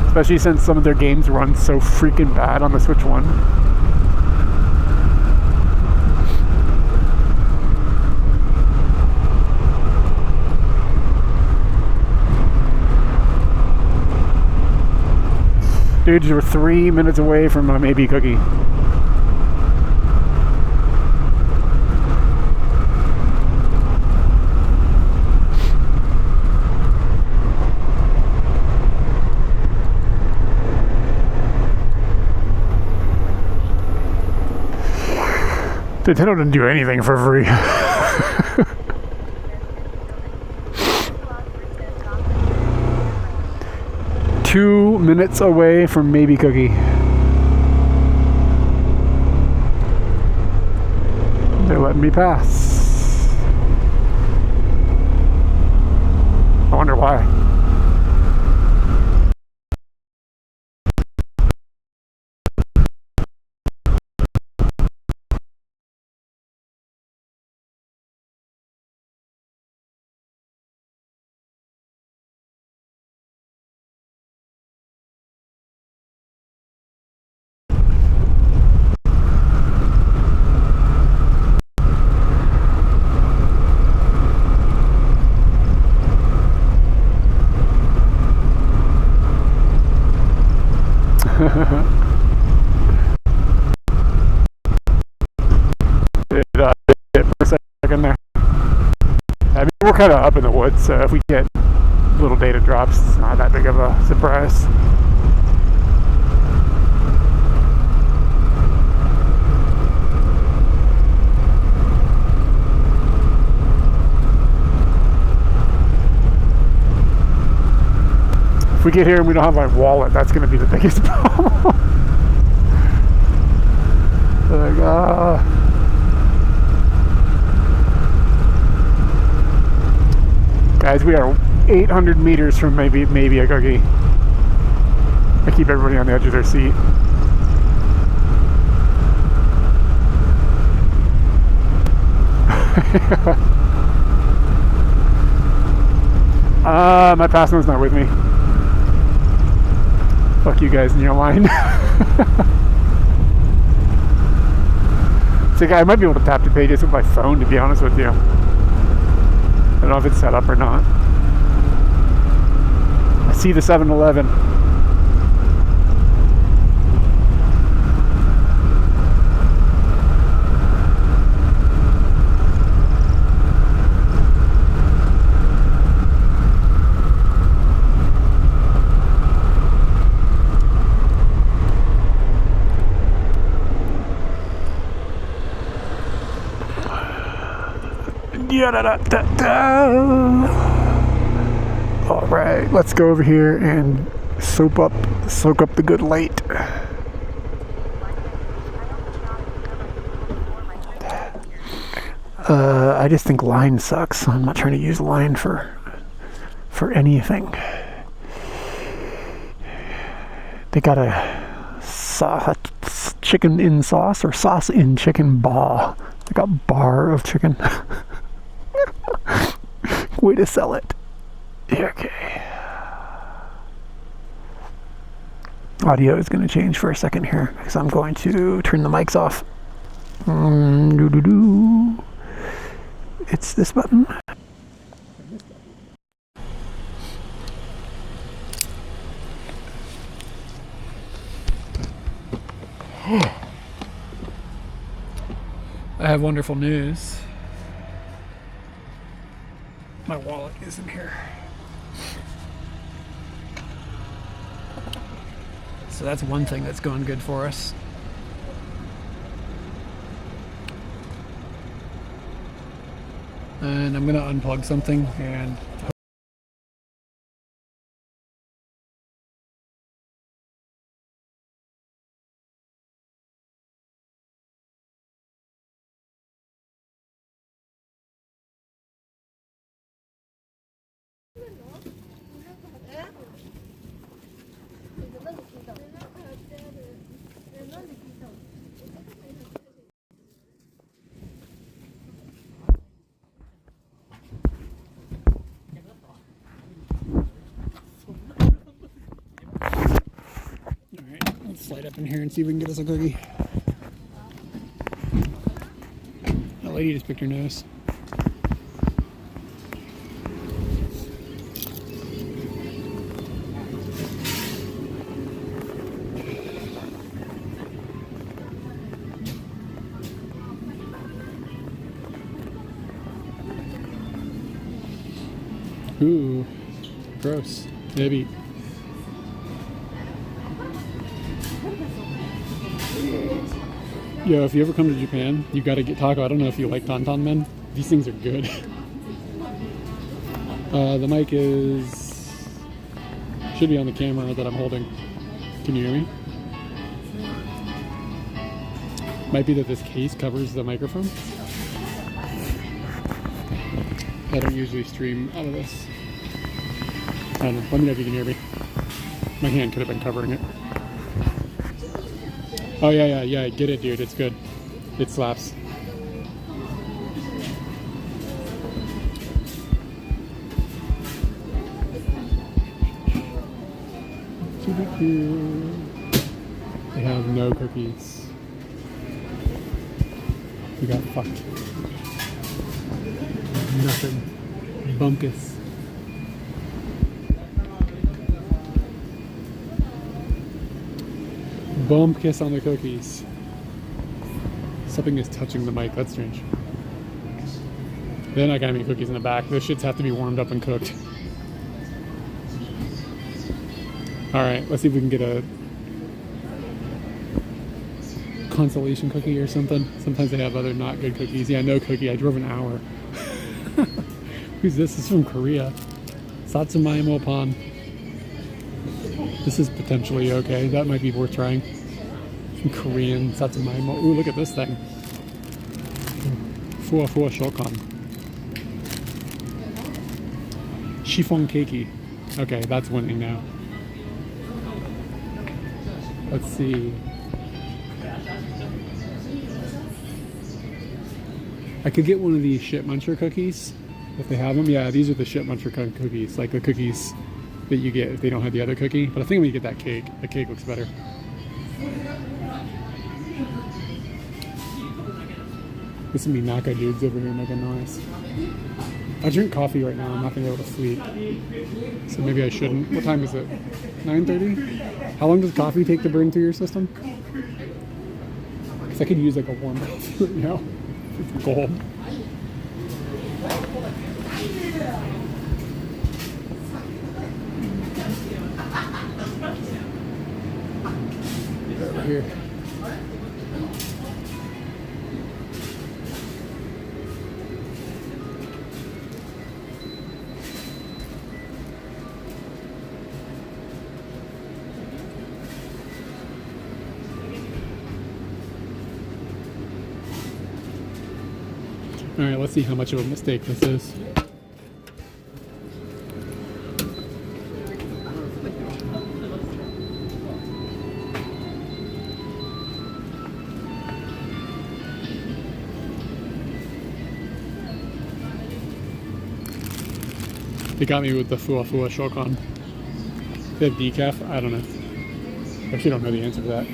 Especially since some of their games run so freaking bad on the Switch 1. Dude, you're 3 minutes away from a maybe cookie. Nintendo didn't do anything for free. 2 minutes away from maybe cookie. They're letting me pass. I wonder why. It for a second there. Have you We're kind of up in the woods, so if we get little data drops, it's not that big of a surprise. If we get here and we don't have my wallet, that's going to be the biggest problem. Like, guys, we are 800 meters from maybe a cookie. I keep everybody on the edge of their seat. My password's not with me. Fuck you guys in your line. It's like I might be able to tap to pay just with my phone, to be honest with you. I don't know if it's set up or not. I see the 7-Eleven. All right, let's go over here and soak up the good light. I just think line sucks. I'm not trying to use line for anything. They got a chicken in sauce or sauce in chicken bar. Like a bar of chicken. Way to sell it. Okay. Audio is going to change for a second here because I'm going to turn the mics off. It's this button. I have wonderful news. My wallet isn't here. So that's one thing that's going good for us. And I'm going to unplug something and slide up in here and see if we can get us a cookie. That lady just picked her nose. Ooh, gross. Maybe. Yo, if you ever come to Japan, you gotta get taco. I don't know if you like Tantan Men. These things are good. The mic should be on the camera that I'm holding. Can you hear me? Might be that this case covers the microphone. I don't usually stream out of this. I don't know. Let me know if you can hear me. My hand could have been covering it. Oh yeah, get it, dude. It's good. It slaps. They have no cookies. We got fucked. Nothing. Bunkus. Bump kiss on the cookies. Something is touching the mic. That's strange. They're not gonna be cookies in the back. Those shits have to be warmed up and cooked. Alright, let's see if we can get a consolation cookie or something. Sometimes they have other not good cookies. Yeah, no cookie. I drove an hour. Who's this? This is from Korea. Satsuma pan. This is potentially okay. That might be worth trying. Some Korean Satsuma. Ooh, look at this thing. Fua shokan. Chiffon cakey. Okay, that's winning now. Let's see. I could get one of these shit muncher cookies if they have them. Yeah, these are the shit muncher cookies, like the cookies that you get if they don't have the other cookie. But I think I'm gonna get that cake. The cake looks better. This is me Naka dudes over here making noise. I drink coffee right now. I'm not gonna be able to sleep, so maybe I shouldn't. What time is it? 9:30. How long does coffee take to burn through your system? Because I could use like a warm coffee right now. It's cold. Over here. Alright, let's see how much of a mistake this is. They got me with the Fua shokan. They have decaf? I don't know. I actually don't know the answer to that.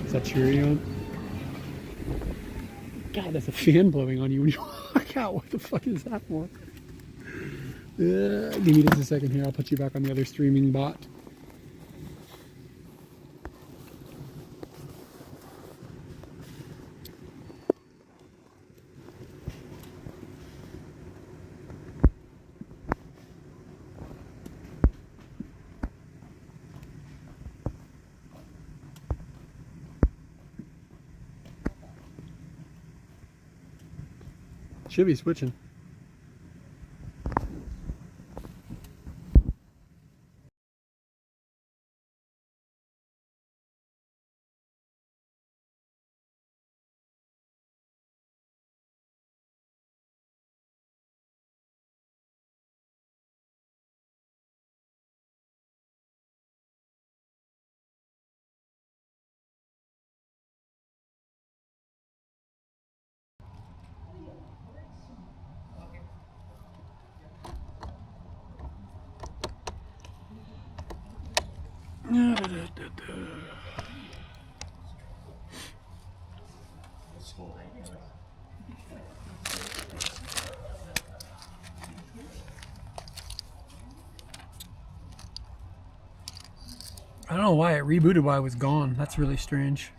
Is that Cheerio? God, that's a fan blowing on you when you walk out. What the fuck is that for? Give me just a second here. I'll put you back on the other streaming bot. Should be switching. I don't know why it rebooted while I was gone. That's really strange.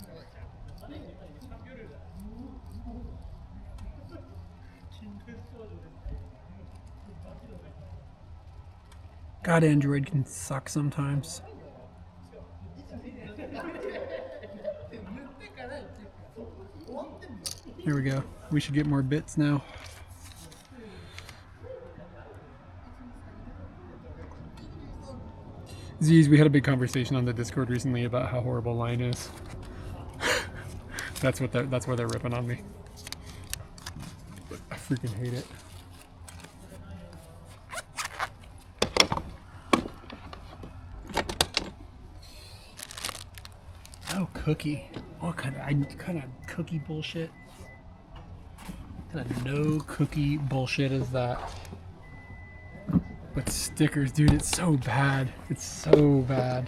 God, Android can suck sometimes. Here we go. We should get more bits now. Z's, we had a big conversation on the Discord recently about how horrible Line is. That's where they're ripping on me. I freaking hate it. Oh, cookie. What kind of cookie bullshit? What kind of no cookie bullshit is that? But stickers, dude, it's so bad. It's so bad.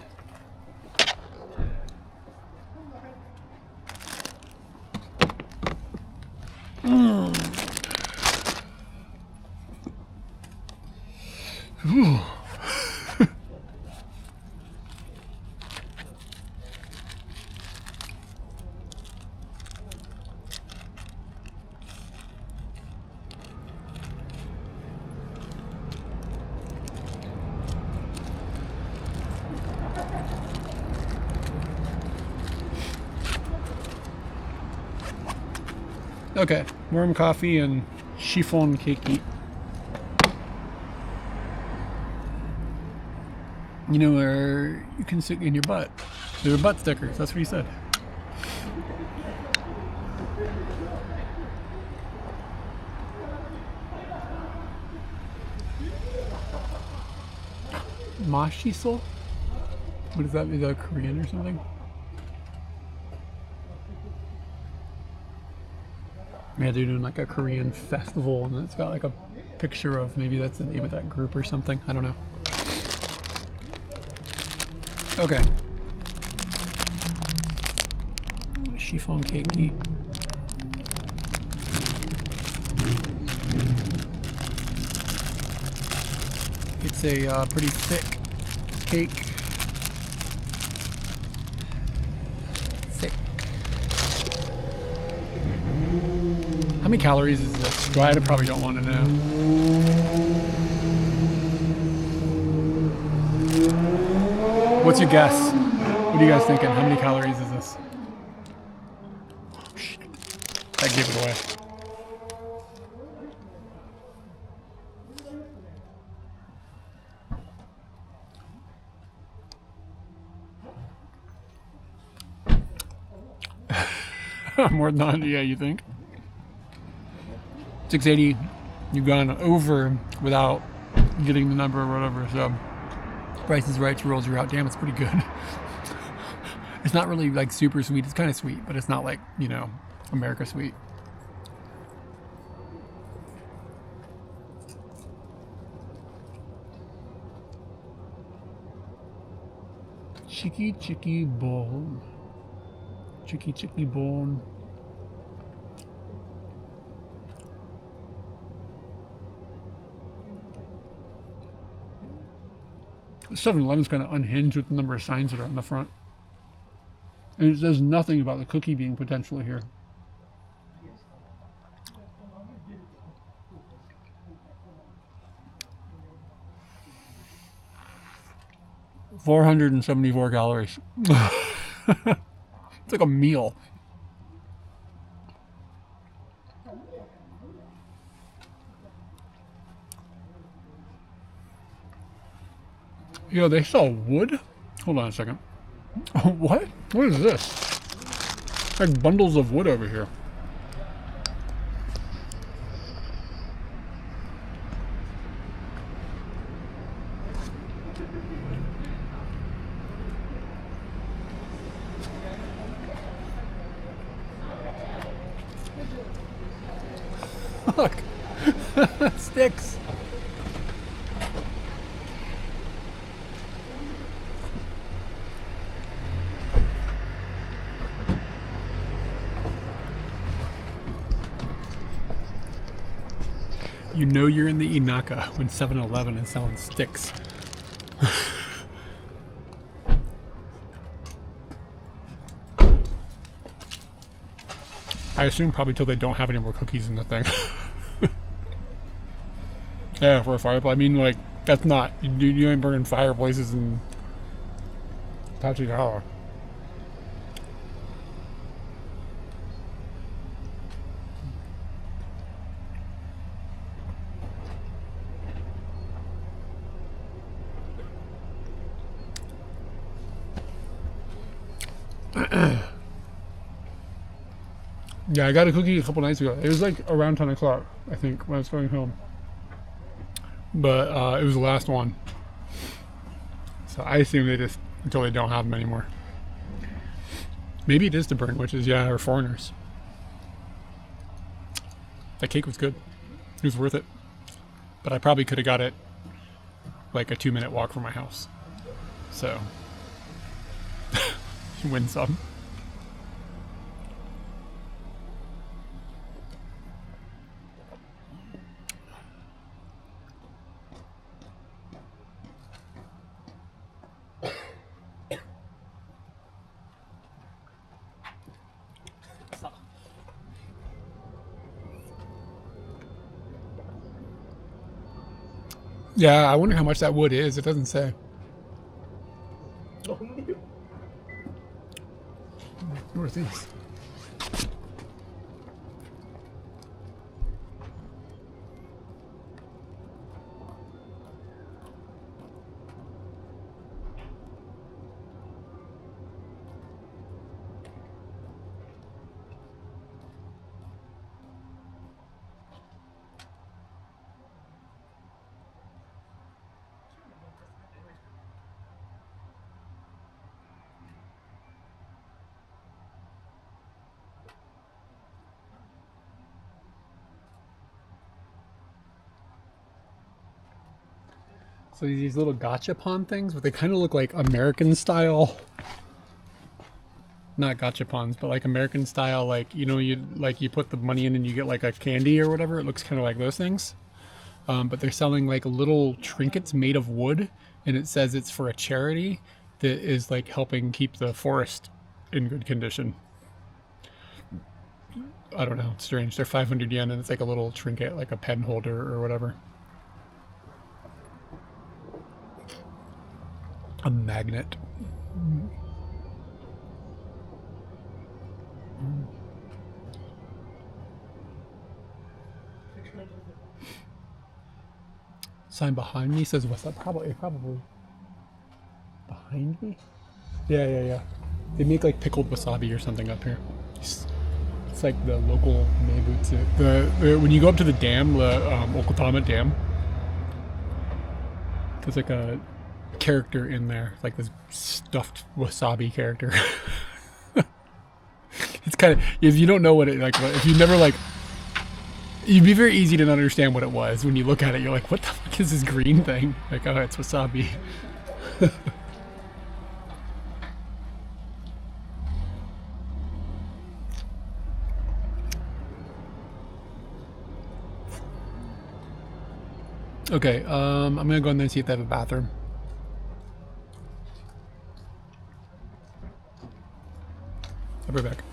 Ooh. Okay, warm coffee and chiffon cake. You know where you can stick in your butt. They're butt stickers, that's what he said. Mashiso? What is that? Is that Korean or something? Yeah, they're doing like a Korean festival and it's got like a picture of, maybe that's the name of that group or something. I don't know. Okay. Chiffon cake. It's a pretty thick cake. Thick. How many calories is this? I probably don't want to know. What's your guess? What are you guys thinking? How many calories is this? Oh, shit. That gave it away. More than 100, yeah, you think? 680, you've gone over without getting the number or whatever, so Price is Right rolls you out. Damn, it's pretty good. It's not really like super sweet. It's kind of sweet, but it's not like, you know, America sweet. Chicky bone. Chicky bone. The 7-Eleven's kind of unhinged with the number of signs that are on the front. And it says nothing about the cookie being potential here. $474 calories. It's like a meal. Yo, they sell wood? Hold on a second. What? What is this? Like bundles of wood over here. Look. Sticks. You know you're in the Inaka when 7-Eleven is selling sticks. I assume probably till they don't have any more cookies in the thing. Yeah, for a fireplace. I mean, like, that's not... You ain't burning fireplaces in Apache Tower. Yeah, I got a cookie a couple nights ago. It was like around 10 o'clock, I think, when I was going home. But it was the last one. So I assume they just, until they don't have them anymore. Maybe it is to burn witches, yeah, or foreigners. That cake was good. It was worth it. But I probably could have got it like a 2-minute walk from my house. So, you win some. Yeah, I wonder how much that wood is. It doesn't say. What are these? So these little gachapon things, but they kind of look like American style. Not gachapons, but like American style, like, you know, you put the money in and you get like a candy or whatever. It looks kind of like those things. But they're selling like little trinkets made of wood, and it says it's for a charity that is like helping keep the forest in good condition. I don't know, it's strange. They're 500 yen, and it's like a little trinket, like a pen holder or whatever. A magnet. Sign behind me says what's that? Probably behind me. Yeah. They make like pickled wasabi or something up here. It's like the local meibutsu. When you go up to the dam, the Okutama Dam, there's like a character in there, like this stuffed wasabi character. It's kind of, if you don't know what it, like, if you never like, it'd be very easy to understand what it was. When you look at it, you're like, what the fuck is this green thing? Like, oh, it's wasabi. Okay, I'm gonna go in there and see if they have a bathroom. I'll be back.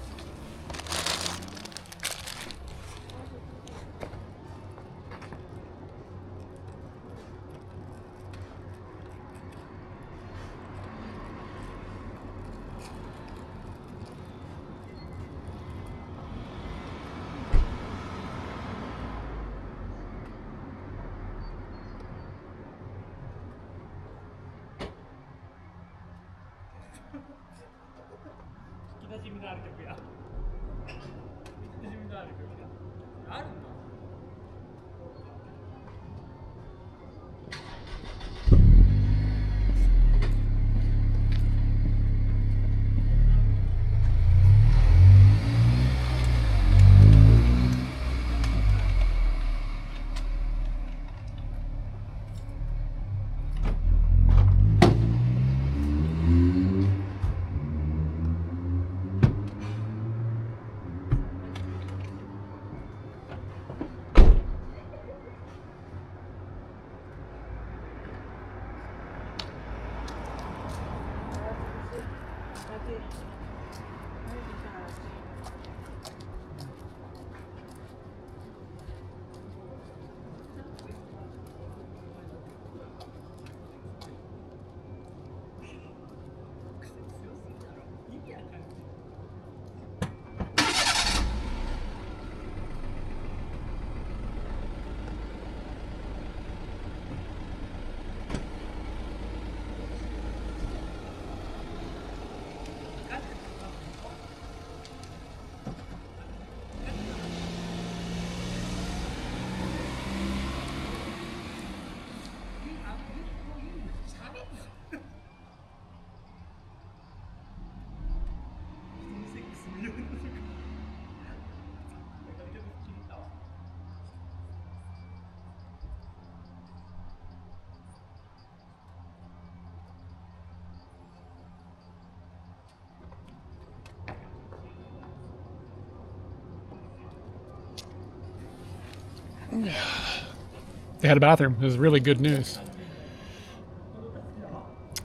They had a bathroom. It was really good news.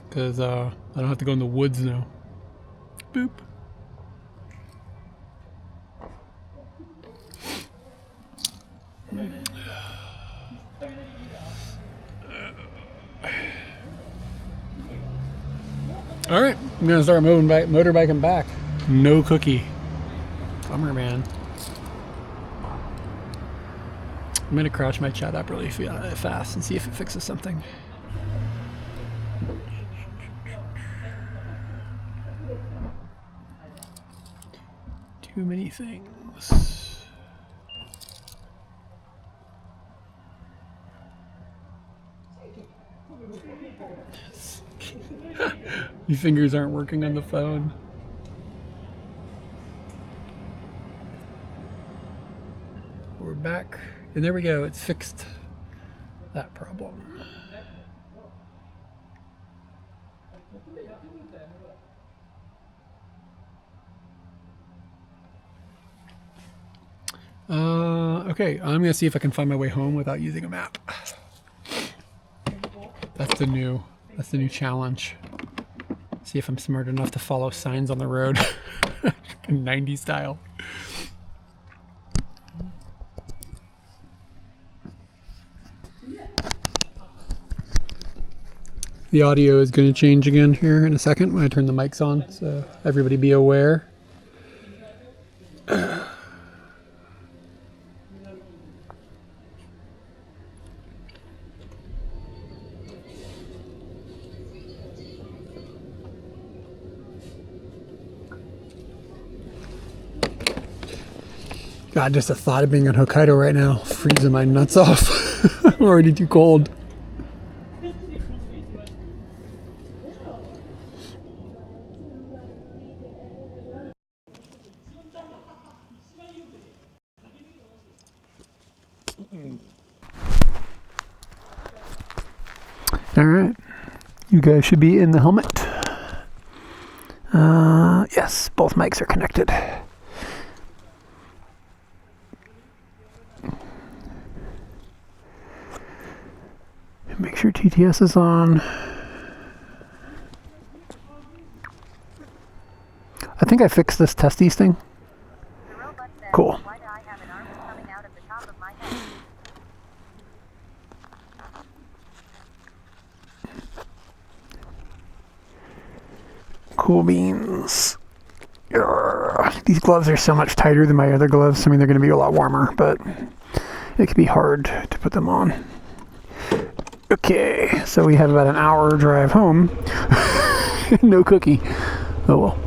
Because I don't have to go in the woods now. Boop. Alright, I'm going to start motorbiking back. No cookie. Bummer, man. I'm going to crouch my chat up really fast and see if it fixes something. Too many things. Your fingers aren't working on the phone. We're back. And there we go. It's fixed that problem. Okay, I'm gonna see if I can find my way home without using a map. That's the new challenge. See if I'm smart enough to follow signs on the road, 90s style. The audio is going to change again here in a second when I turn the mics on, so everybody be aware. God, just the thought of being in Hokkaido right now, freezing my nuts off. I'm already too cold. All right, you guys should be in the helmet. Yes, both mics are connected. Make sure TTS is on. I think I fixed this testes thing. Cool. Cool beans. These gloves are so much tighter than my other gloves. I mean, they're going to be a lot warmer, but it can be hard to put them on. Okay, so we have about an hour drive home. No cookie. Oh well.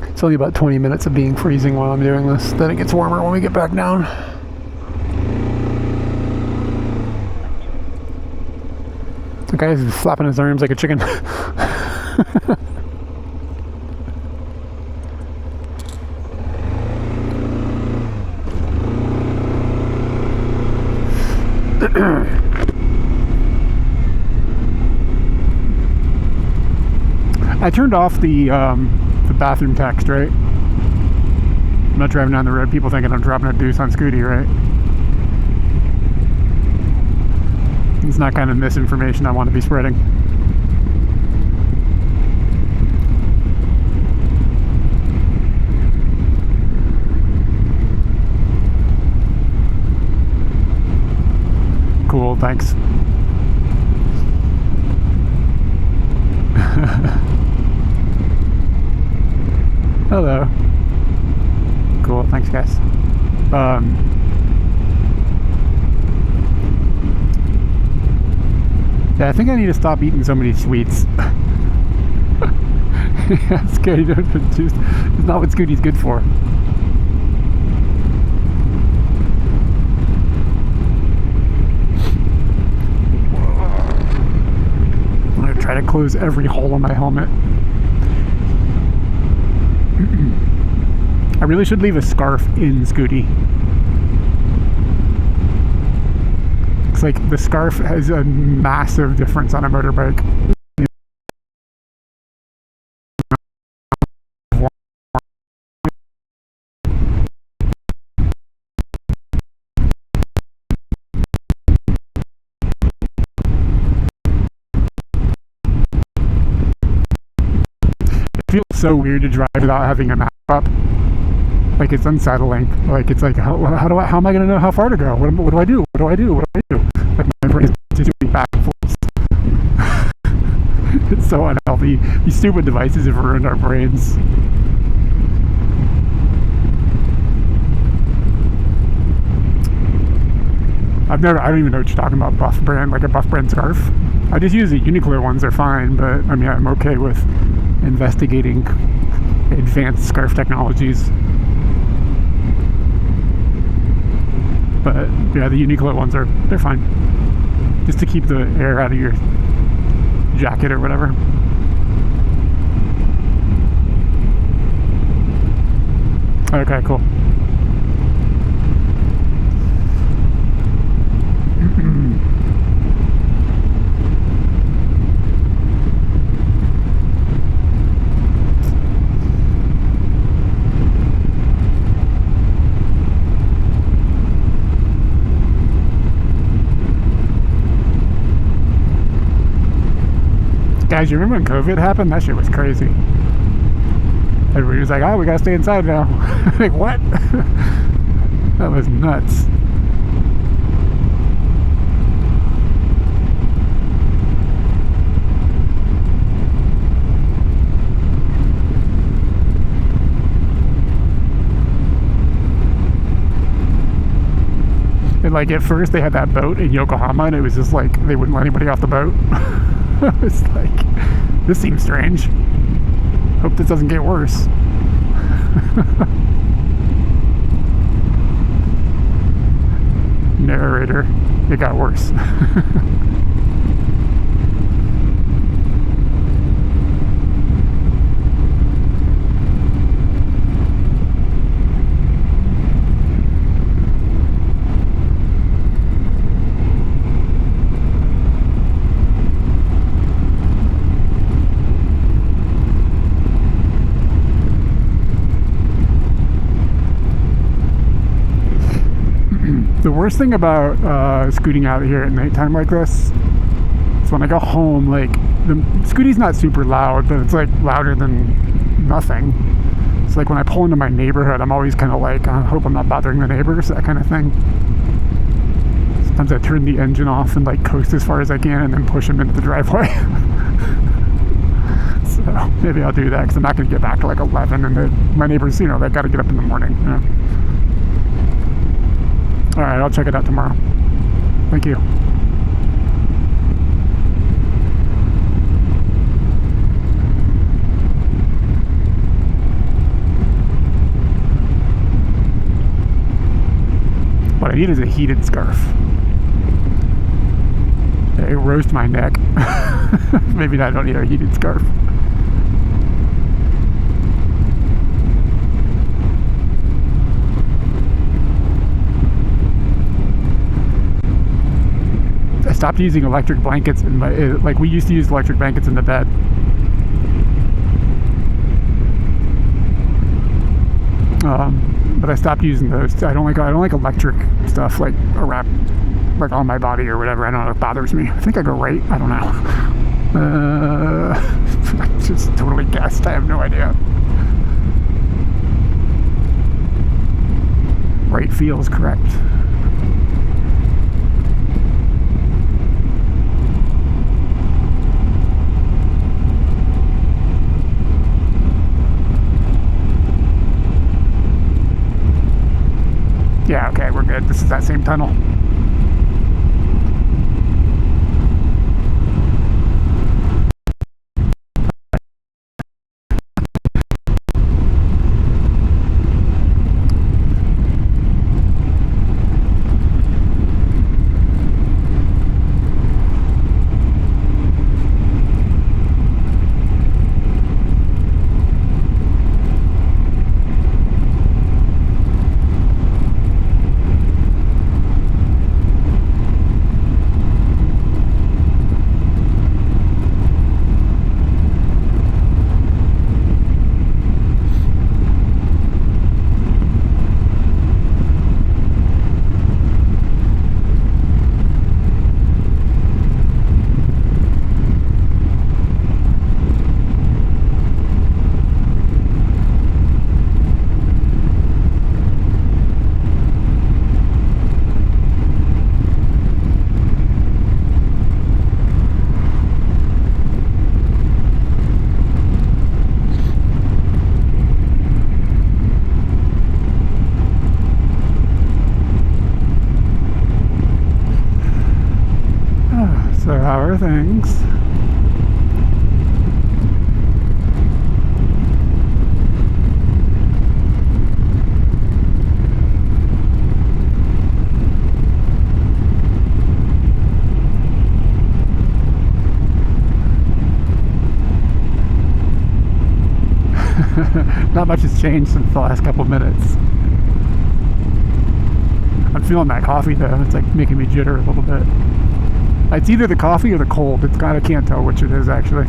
It's only about 20 minutes of being freezing while I'm doing this. Then it gets warmer when we get back down. The guy's flapping his arms like a chicken. I turned off the bathroom text, right? I'm not driving down the road. People thinking I'm dropping a deuce on Scooty, right? It's not kind of misinformation I want to be spreading. Cool, thanks. Hello. Cool, thanks guys. Yeah, I think I need to stop eating so many sweets. Yeah, Scooty, it's not what Scooty's good for. I'm gonna try to close every hole on my helmet. I really should leave a scarf in Scooty. It's like the scarf has a massive difference on a motorbike. so weird to drive without having a map up. Like, it's unsettling. Like, it's like, how am I going to know how far to go? What do I do? What do I do? What do I do? Like, my brain is just doing back and forth. It's so unhealthy. These stupid devices have ruined our brains. I don't even know what you're talking about, Buff brand, like a Buff brand scarf. I just use the Uniqlo ones, they're fine, but I mean, I'm okay with investigating advanced scarf technologies. But yeah, the Uniqlo ones they're fine. Just to keep the air out of your jacket or whatever. Okay, cool. Guys, you remember when COVID happened? That shit was crazy. Everybody was like, oh, we gotta stay inside now. Like, what? That was nuts. And like, at first they had that boat in Yokohama, and it was just like, they wouldn't let anybody off the boat. I was like, this seems strange. Hope this doesn't get worse. Narrator, it got worse. The worst thing about scooting out here at nighttime like this is when I go home, like, the scooty's not super loud, but it's like louder than nothing. It's like when I pull into my neighborhood, I'm always kind of like, I hope I'm not bothering the neighbors, that kind of thing. Sometimes I turn the engine off and like coast as far as I can and then push them into the driveway. So maybe I'll do that, because I'm not going to get back to like 11, and my neighbors, you know, they got to get up in the morning, you know. Alright, I'll check it out tomorrow. Thank you. What I need is a heated scarf. It roasts my neck. Maybe I don't need a heated scarf. I stopped using electric blankets in my, like, we used to use electric blankets in the bed. But I stopped using those. I don't like electric stuff like around, like on my body or whatever. I don't know, it bothers me. I think I go right. I don't know. I just totally guessed. I have no idea. Right feels correct. Yeah, okay, we're good. This is that same tunnel. So how are things? Not much has changed since the last couple minutes. I'm feeling that coffee though. It's like making me jitter a little bit. It's either the coffee or the cold. It's kind of, can't tell which it is actually.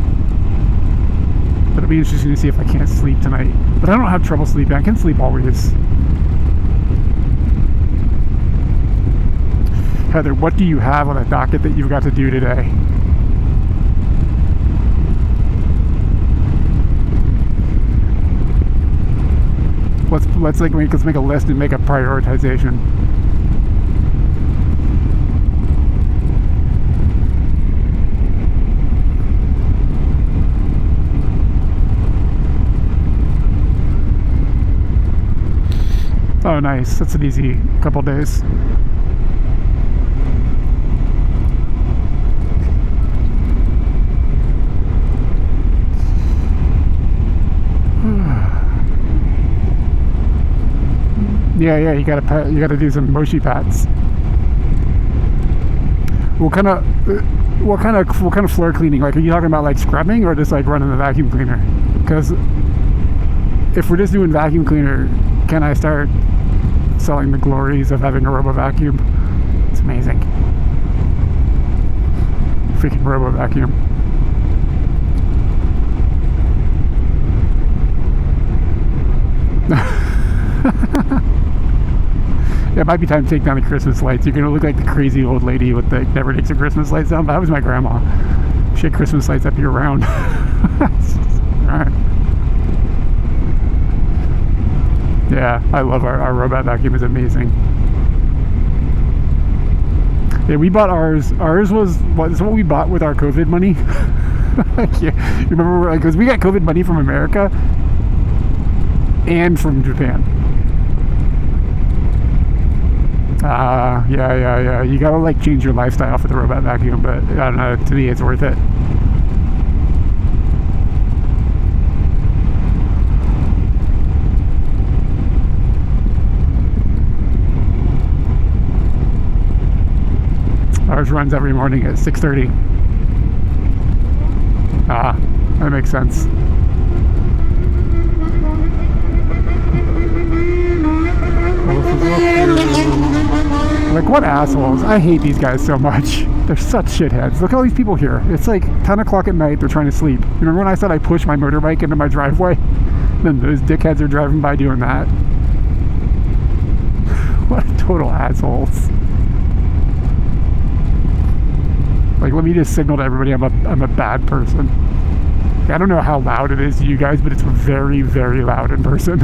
But it'll be interesting to see if I can't sleep tonight. But I don't have trouble sleeping. I can sleep always. Heather, what do you have on the docket that you've got to do today? Let's make a list and make a prioritization. Oh, nice. That's an easy couple days. Yeah, you gotta do some moshi pats. What kind of floor cleaning? Like, are you talking about like scrubbing or just like running the vacuum cleaner? Because if we're just doing vacuum cleaner, can I start selling the glories of having a robo vacuum? It's amazing. Freaking robo vacuum. Yeah, it might be time to take down the Christmas lights. You're gonna look like the crazy old lady with the never takes her Christmas lights down. But that was my grandma. She had Christmas lights up year round. Alright. Yeah, I love our robot vacuum. Is amazing. Yeah, we bought ours. Ours was what we bought with our COVID money. Yeah, you remember, because we got COVID money from America and from Japan. Yeah. You gotta like change your lifestyle for the robot vacuum, but I don't know. To me, it's worth it. Ours runs every morning at 6:30. That makes sense. Like, what assholes. I hate these guys so much. They're such shitheads. Look at all these people here. It's like 10 o'clock at night. They're trying to sleep. Remember when I said I pushed my motorbike into my driveway? Then those dickheads are driving by doing that. What total assholes. Like, let me just signal to everybody I'm a bad person. I don't know how loud it is to you guys, but it's very, very loud in person.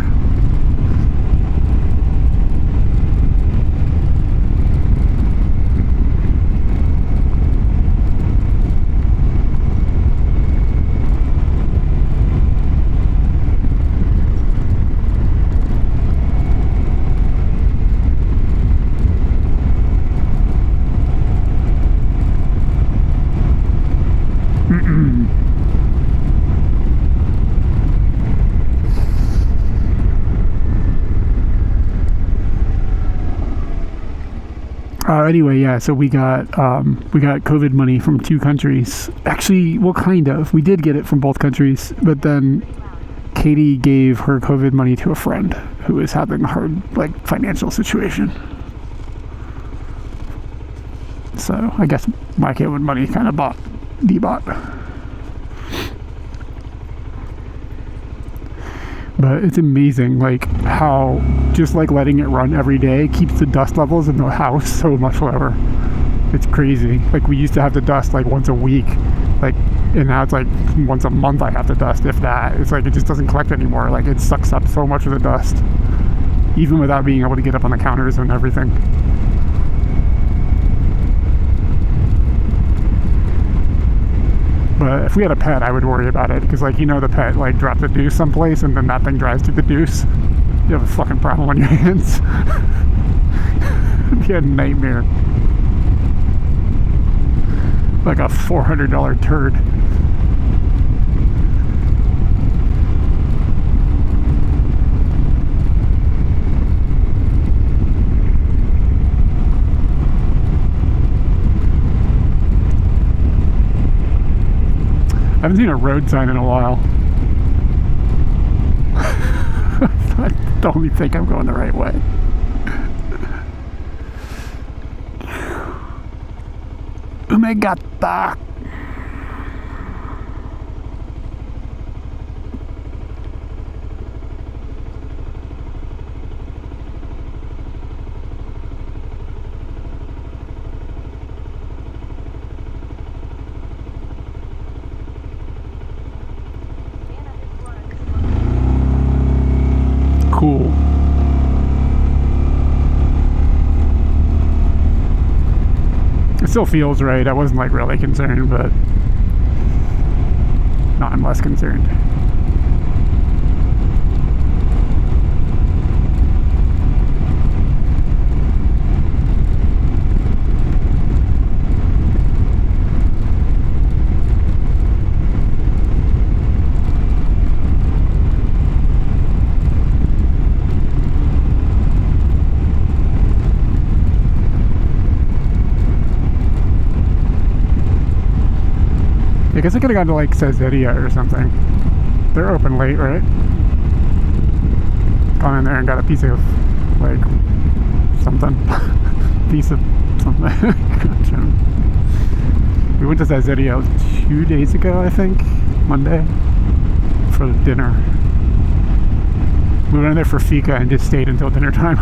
Anyway, yeah, so we got COVID money from 2 countries. Actually, well, kind of. We did get it from both countries, but then Katie gave her COVID money to a friend who is having a hard, like, financial situation. So I guess my COVID money kind of bought. But it's amazing, like, how just like letting it run every day keeps the dust levels in the house so much lower. It's crazy. Like, we used to have to dust like once a week, like, and now it's like once a month I have to dust, if that. It's like it just doesn't collect anymore. Like, it sucks up so much of the dust, even without being able to get up on the counters and everything. But if we had a pet, I would worry about it, because, like, you know, the pet like dropped the deuce someplace and then that thing drives through the deuce. You have a fucking problem on your hands. It'd be a nightmare. like a $400 turd. I haven't seen a road sign in a while. I don't think I'm going the right way. Umegata. Cool. It still feels right. I wasn't like really concerned, but no, I'm less concerned. I guess I could have gone to like Cesaria or something. They're open late, right? Gone in there and got a piece of like something. Piece of something. We went to Cesaria 2 days ago, I think. Monday. For dinner. We went in there for fika and just stayed until dinner time.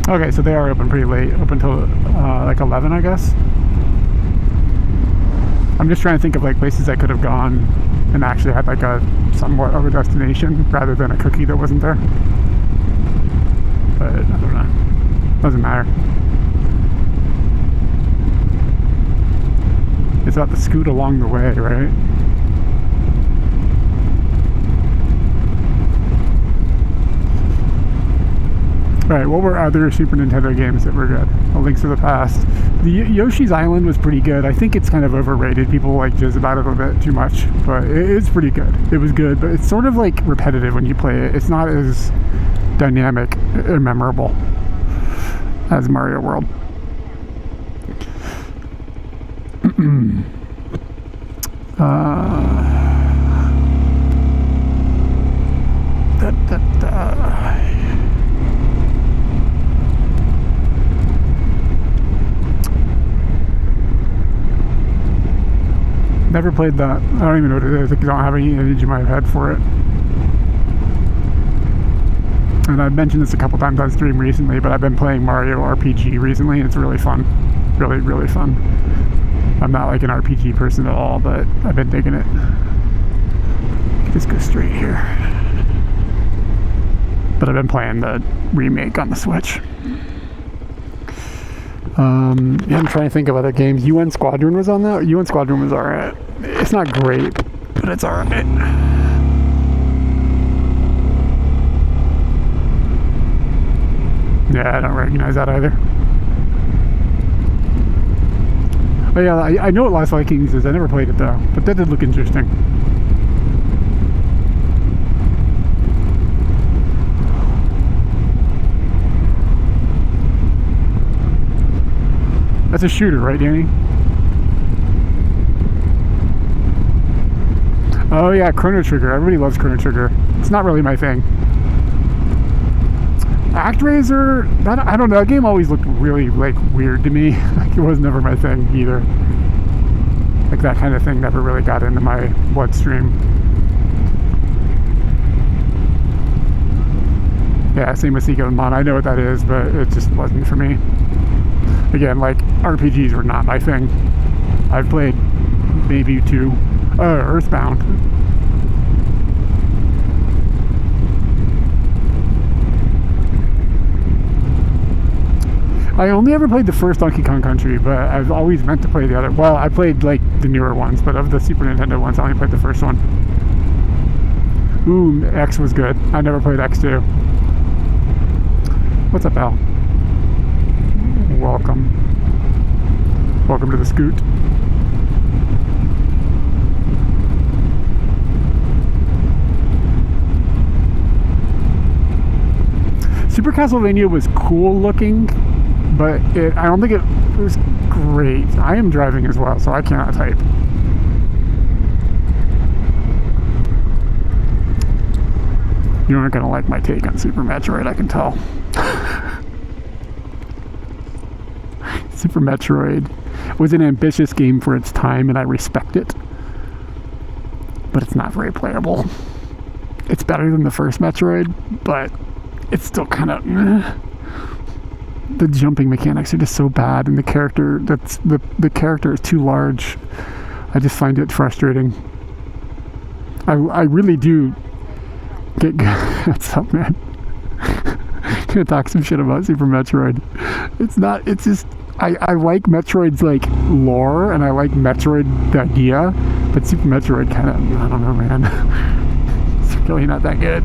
Okay, so they are open pretty late, open till like 11, I guess. I'm just trying to think of like places I could have gone and actually had like a somewhat of a destination rather than a cookie that wasn't there. But I don't know. Doesn't matter. It's about the scoot along the way, right? Right, what were other Super Nintendo games that were good? A Link to the Past. The Yoshi's Island was pretty good. I think it's kind of overrated. People like jizz about it a bit too much, but it's pretty good. It was good, but it's sort of like repetitive when you play it. It's not as dynamic or memorable as Mario World. Never played that. I don't even know what it is. I don't have any image in my head for it. And I've mentioned this a couple times on stream recently, but I've been playing Mario RPG recently, and it's really fun. Really, really fun. I'm not like an RPG person at all, but I've been digging it. Just go straight here. But I've been playing the remake on the Switch. Yeah, I'm trying to think of other games. UN Squadron was on that. UN Squadron was alright. It's not great, but it's alright. Yeah, I don't recognize that either. But yeah, I know what Last Vikings is. I never played it though, but that did look interesting. That's a shooter, right, Danny? Oh yeah, Chrono Trigger. Everybody loves Chrono Trigger. It's not really my thing. ActRaiser, I don't know. That game always looked really like weird to me. Like it was never my thing either. Like that kind of thing never really got into my bloodstream. Yeah, same with Seiko and Mon. I know what that is, but it just wasn't for me. Again, like RPGs were not my thing. I've played maybe 2. Earthbound. I only ever played the first Donkey Kong Country, but I've always meant to play the other. Well, I played like the newer ones, but of the Super Nintendo ones, I only played the first one. Ooh, X was good. I never played X2. What's up, Al? Welcome. Welcome to the Scoot. Super Castlevania was cool looking, but I don't think it was great. I am driving as well, so I cannot type. You aren't gonna like my take on Super Metroid, I can tell. Super Metroid was an ambitious game for its time, and I respect it. But it's not very playable. It's better than the first Metroid, but it's still kind of... The jumping mechanics are just so bad, and the character the character is too large. I just find it frustrating. I really do get good. What's up, man? Gonna talk some shit about Super Metroid. It's just I like Metroid's like lore, and I like Metroid the idea, but Super Metroid kind of, I don't know, man. It's really not that good.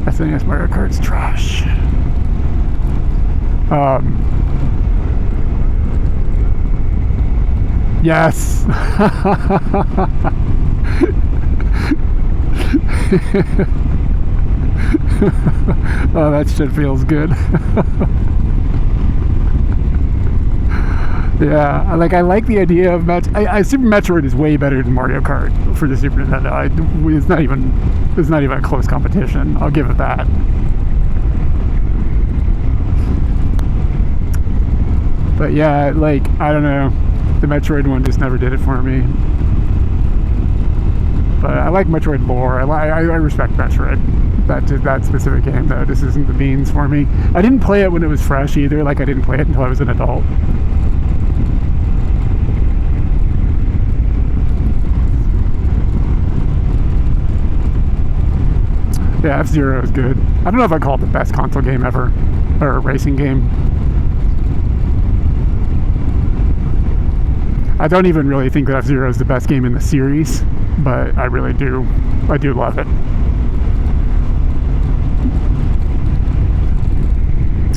SNES Mario Kart's trash. Yes. Oh, that shit feels good. Yeah, I like the idea of Super Metroid is way better than Mario Kart for the Super Nintendo. It's not even a close competition. I'll give it that. But yeah, like, I don't know, the Metroid one just never did it for me. But I like Metroid lore. I respect Metroid. That specific game, though, this isn't the beans for me. I didn't play it when it was fresh either. Like, I didn't play it until I was an adult. Yeah, F-Zero is good. I don't know if I call it the best console game ever, or a racing game. I don't even really think that F-Zero is the best game in the series, but I really do. I do love it.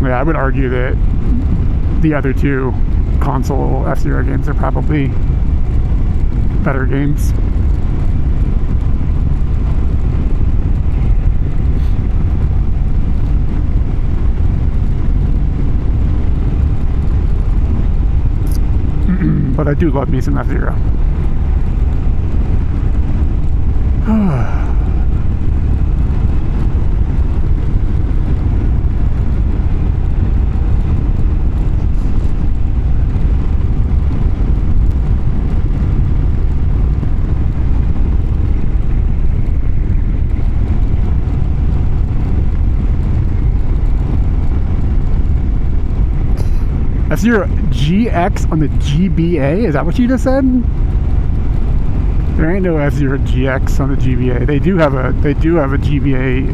Yeah, I would argue that the other two console F-Zero games are probably better games. But I do love me some F-Zero. F-Zero GX on the GBA? Is that what you just said? There ain't no F-Zero GX on the GBA. They do have a GBA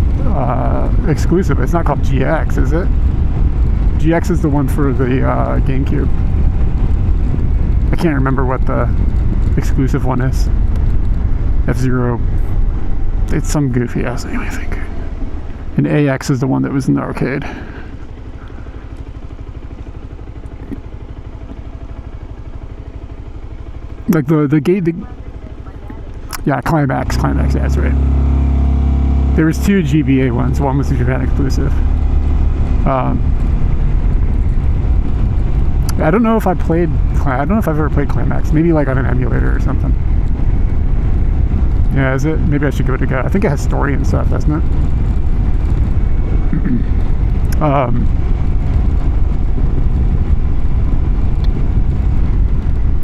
exclusive. It's not called GX, is it? GX is the one for the GameCube. I can't remember what the exclusive one is. F-Zero, it's some goofy ass name, I think. And AX is the one that was in the arcade. Like the game, yeah, Climax, yeah, that's right. There was two GBA ones. One was the Japan exclusive. I don't know if I've ever played Climax. Maybe like on an emulator or something. Yeah, is it? Maybe I should give it a go. I think it has story and stuff, doesn't it?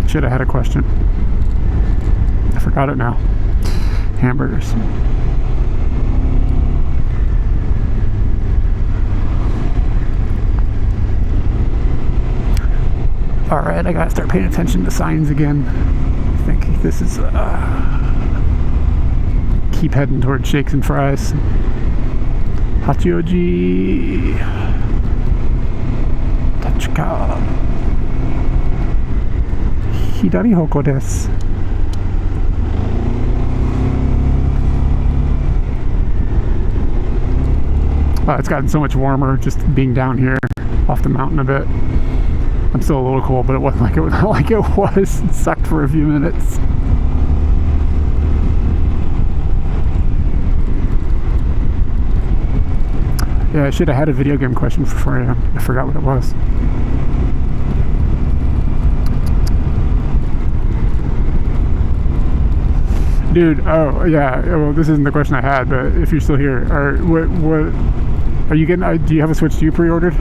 Shit, I had a question. I forgot it now. Hamburgers. Alright, I gotta start paying attention to signs again. I think this is keep heading towards Shakes and Fries. Hachioji. Tachika. Hidari hoko desu. It's gotten so much warmer just being down here off the mountain a bit. I'm still a little cold, but it wasn't like it was. It sucked for a few minutes. Yeah, I should have had a video game question for you. I forgot what it was. Dude, oh yeah. Well, this isn't the question I had, but if you're still here, what are you getting? Do you have a Switch? You pre-ordered?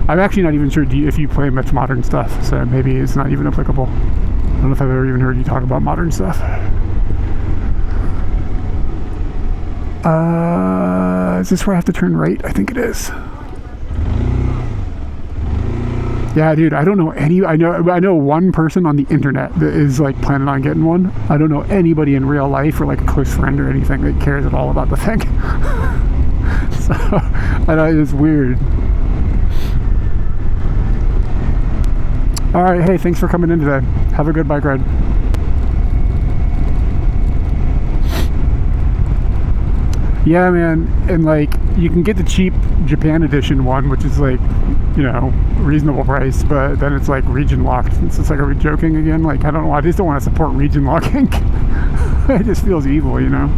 I'm actually not even sure if you play much modern stuff, so maybe it's not even applicable. I don't know if I've ever even heard you talk about modern stuff. Is this where I have to turn right? I think it is. Yeah, dude, I don't know I know one person on the internet that is like planning on getting one. I don't know anybody in real life or like a close friend or anything that cares at all about the thing. So, I know it's weird. All right, hey, thanks for coming in today. Have a good bike ride. Yeah, man, and like you can get the cheap Japan edition one, which is like, you know, reasonable price, but then it's like region locked. It's just like, are we joking again? Like, I don't know. I just don't want to support region locking. It just feels evil, you know.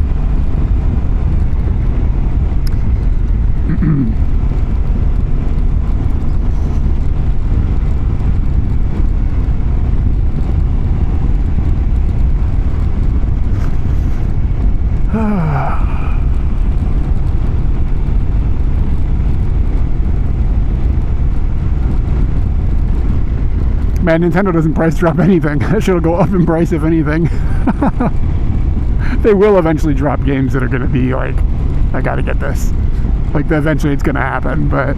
Man, Nintendo doesn't price drop anything. That shit'll go up in price if anything. They will eventually drop games that are going to be like, I gotta get this. Like, eventually it's going to happen, but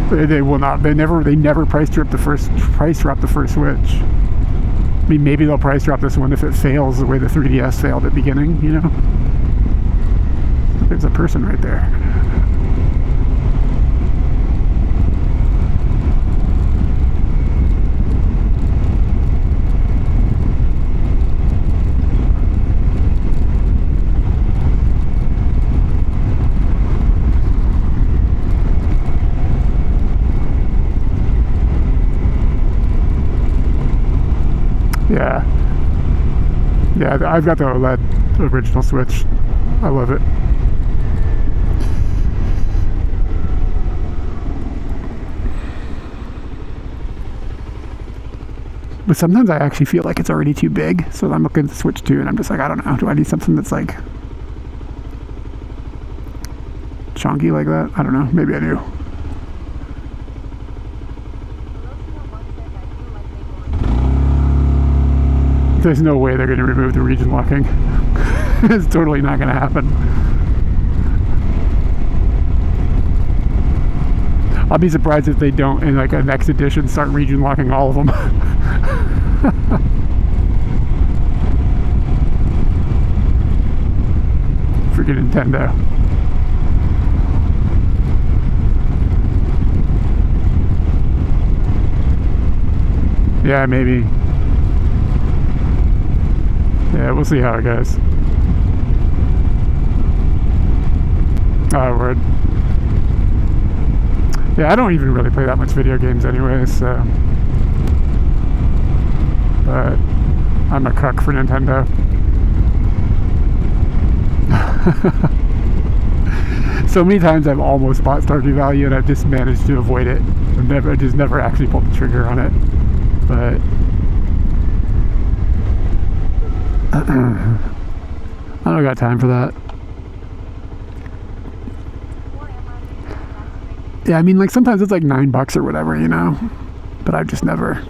they will not. They never price drop the first Switch. I mean, maybe they'll price drop this one if it fails the way the 3DS failed at the beginning, you know? There's a person right there. Yeah, I've got the OLED original Switch. I love it. But sometimes I actually feel like it's already too big, so I'm looking at the Switch 2 and I'm just like, I don't know, do I need something that's like chunky like that? I don't know, maybe I do. There's no way they're going to remove the region locking. It's totally not going to happen. I'll be surprised if they don't, in like a next edition, start region locking all of them. Freaking Nintendo. Yeah, maybe. Yeah, we'll see how it goes. Oh, word. Yeah, I don't even really play that much video games anyway, so... But I'm a cuck for Nintendo. So many times I've almost bought Stardew Valley and I've just managed to avoid it. I just never actually pulled the trigger on it. But... I don't got time for that. Yeah, I mean, like, sometimes it's like $9 or whatever, you know? But I've just never...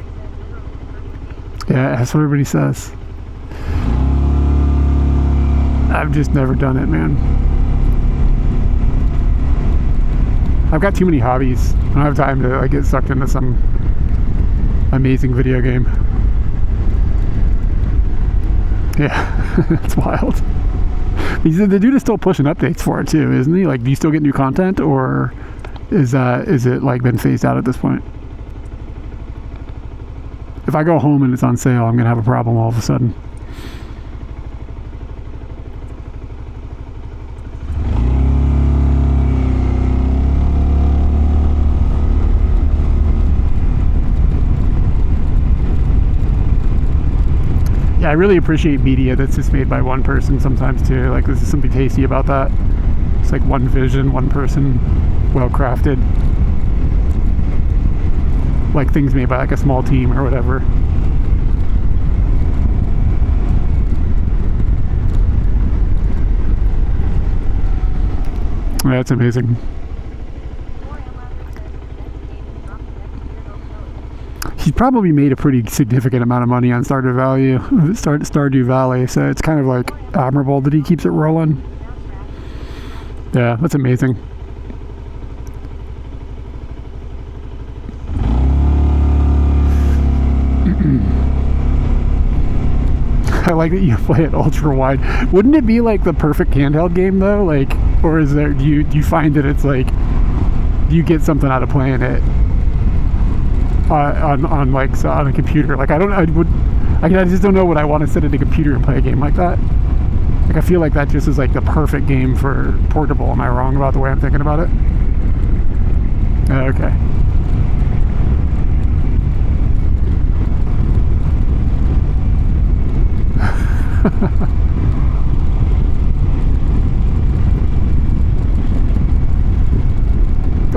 Yeah, that's what everybody says. I've just never done it, man. I've got too many hobbies. I don't have time to, like, get sucked into some amazing video game. Yeah, that's wild. The dude is still pushing updates for it too, isn't he? Like, do you still get new content, or is it like been phased out at this point? If I go home and it's on sale, I'm gonna have a problem all of a sudden. Yeah, I really appreciate media that's just made by one person sometimes too. Like, this is something tasty about that. It's like one vision, one person, well crafted. Like things made by like a small team or whatever. That's amazing. He's probably made a pretty significant amount of money on Stardew Valley, so it's kind of like admirable that he keeps it rolling. Yeah, that's amazing. I like that you play it ultra wide. Wouldn't it be like the perfect handheld game though? Like, or is there? Do you find that it's like, do you get something out of playing it on a computer? Like, I just don't know what I want to sit at a computer and play a game like that. Like, I feel like that just is like the perfect game for portable. Am I wrong about the way I'm thinking about it? Okay.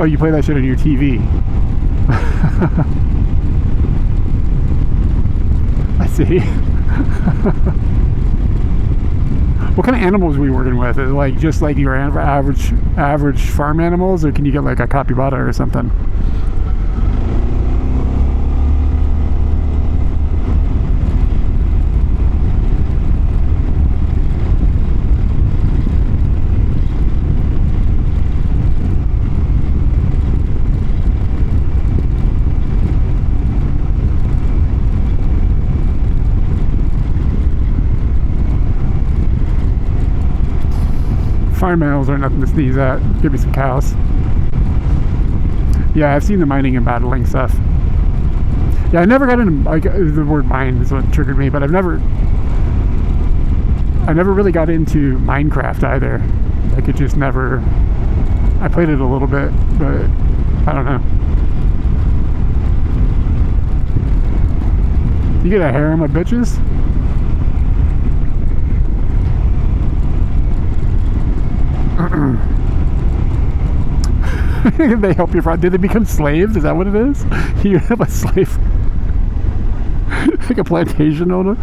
Oh, you play that shit on your TV. I see. What kind of animals are we working with? Is it like just like your average farm animals, or can you get like a capybara or something? Farm animals are nothing to sneeze at. Give me some cows. Yeah, I've seen the mining and battling stuff. Yeah, I never got into, like, the word mine is what triggered me, but I never really got into Minecraft either. Like, it just never, I played it a little bit, but I don't know. You get a harem of bitches? They help you. Did they become slaves? Is that what it is? You have a slave, like a plantation owner.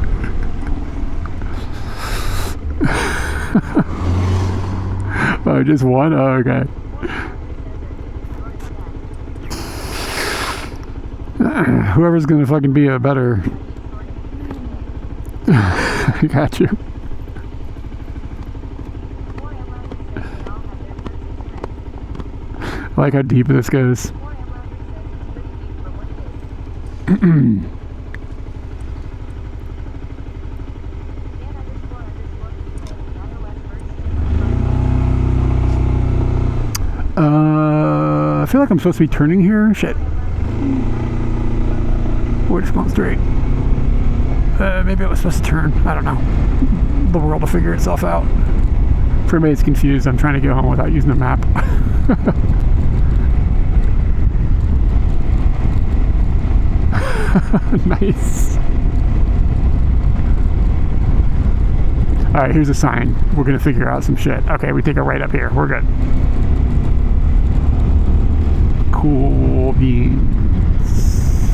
Oh, just one? Oh, okay. Whoever's gonna fucking be a better. I got you. I like how deep this goes. I feel like I'm supposed to be turning here. Shit. We're just going straight. Maybe I was supposed to turn. I don't know. The world will figure itself out. For everybody that's confused, I'm trying to get home without using a map. Nice. Alright, here's a sign. We're gonna figure out some shit. Okay, we take it right up here. We're good. Cool beans.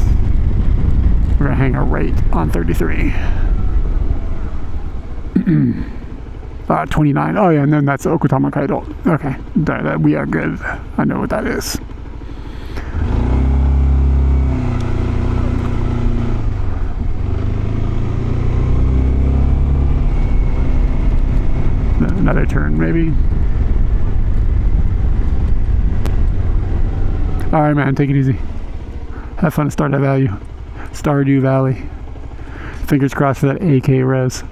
We're gonna hang a right on 33. 29. Oh yeah, and then that's Okutama Kaido. Okay, we are good. I know what that is. Another turn, maybe. Alright, man, take it easy. Have fun at Stardew Valley. Fingers crossed for that AK res.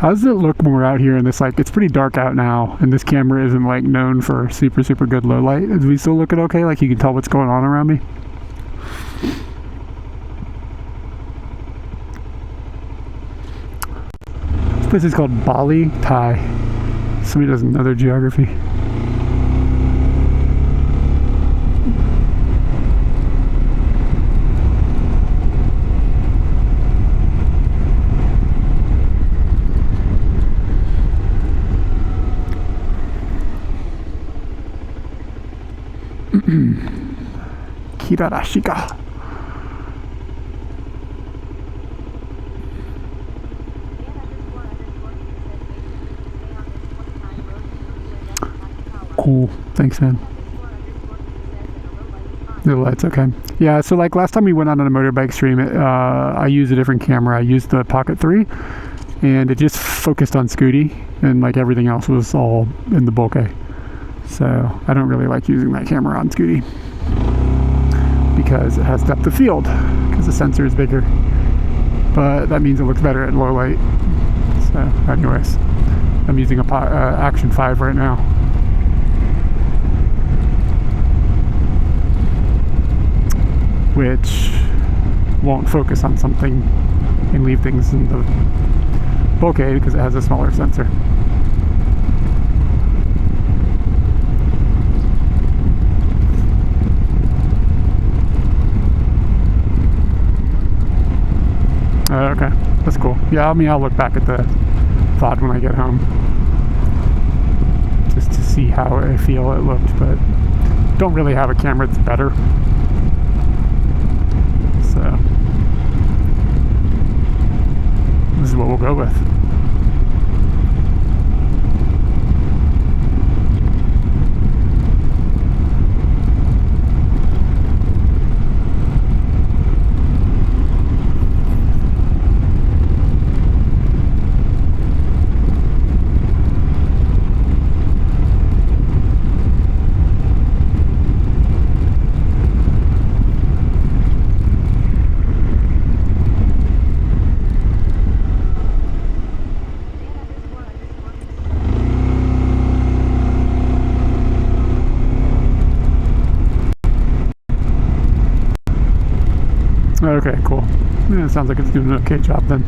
How does it look more out here in this, like, it's pretty dark out now, and this camera isn't, like, known for super, super good low light. Is we still looking okay? Like, you can tell what's going on around me? This place is called Bali Thai. Somebody doesn't know their geography. Kirarashika. Cool. Thanks, man. The lights, okay. Yeah, so like last time we went out on a motorbike stream, I used a different camera. I used the Pocket 3, and it just focused on Scooty, and like everything else was all in the bokeh. So I don't really like using that camera on Scooty because it has depth of field because the sensor is bigger. But that means it looks better at low light. So anyways, I'm using a Action 5 right now. Which won't focus on something and leave things in the bokeh because it has a smaller sensor. Okay, that's cool. Yeah, I mean, I'll look back at the VOD when I get home just to see how I feel it looked, but don't really have a camera that's better. So this is what we'll go with. Okay, cool. Yeah, it sounds like it's doing an okay job then.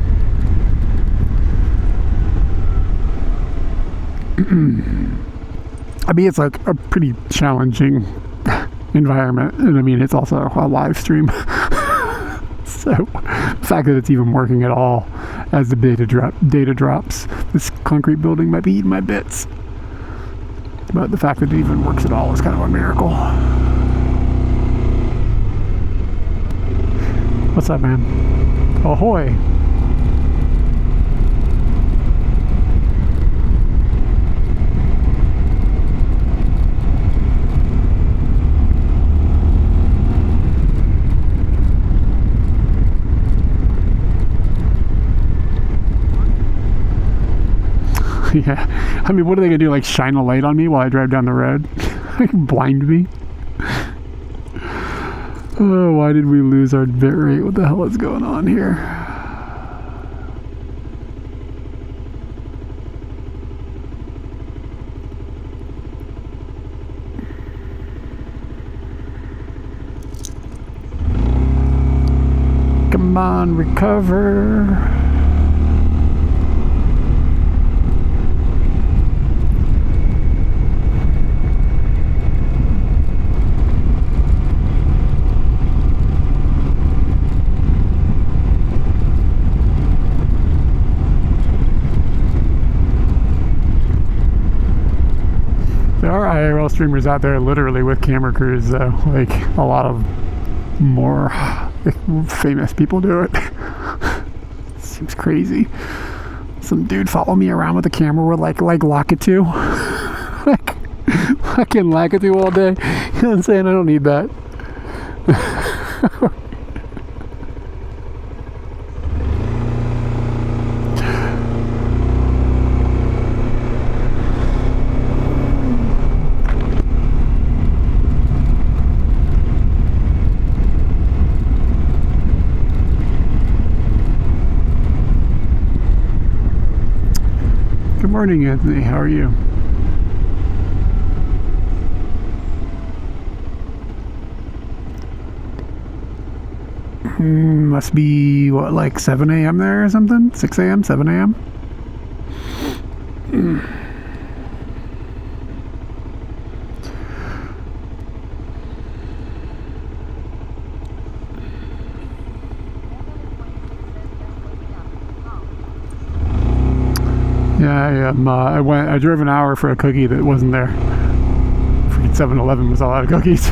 I mean, it's like a pretty challenging environment, and I mean, it's also a live stream. So, the fact that it's even working at all as the data drops, this concrete building might be eating my bits. But the fact that it even works at all is kind of a miracle. What's up, man? Ahoy! Yeah, I mean, what are they gonna do? Like shine a light on me while I drive down the road? Like blind me? Oh, why did we lose our bit rate? What the hell is going on here? Come on, recover. There are IRL streamers out there literally with camera crews though, like a lot of more famous people do it. Seems crazy. Some dude follow me around with a camera with like Lakitu. Like fucking Lakitu all day. You know what I'm saying? I don't need that. morning, Anthony. How are you? Must be, what, like 7 a.m. there or something? 6 a.m., 7 a.m.? Yeah, I drove an hour for a cookie that wasn't there. Freaking 7-Eleven was all out of cookies.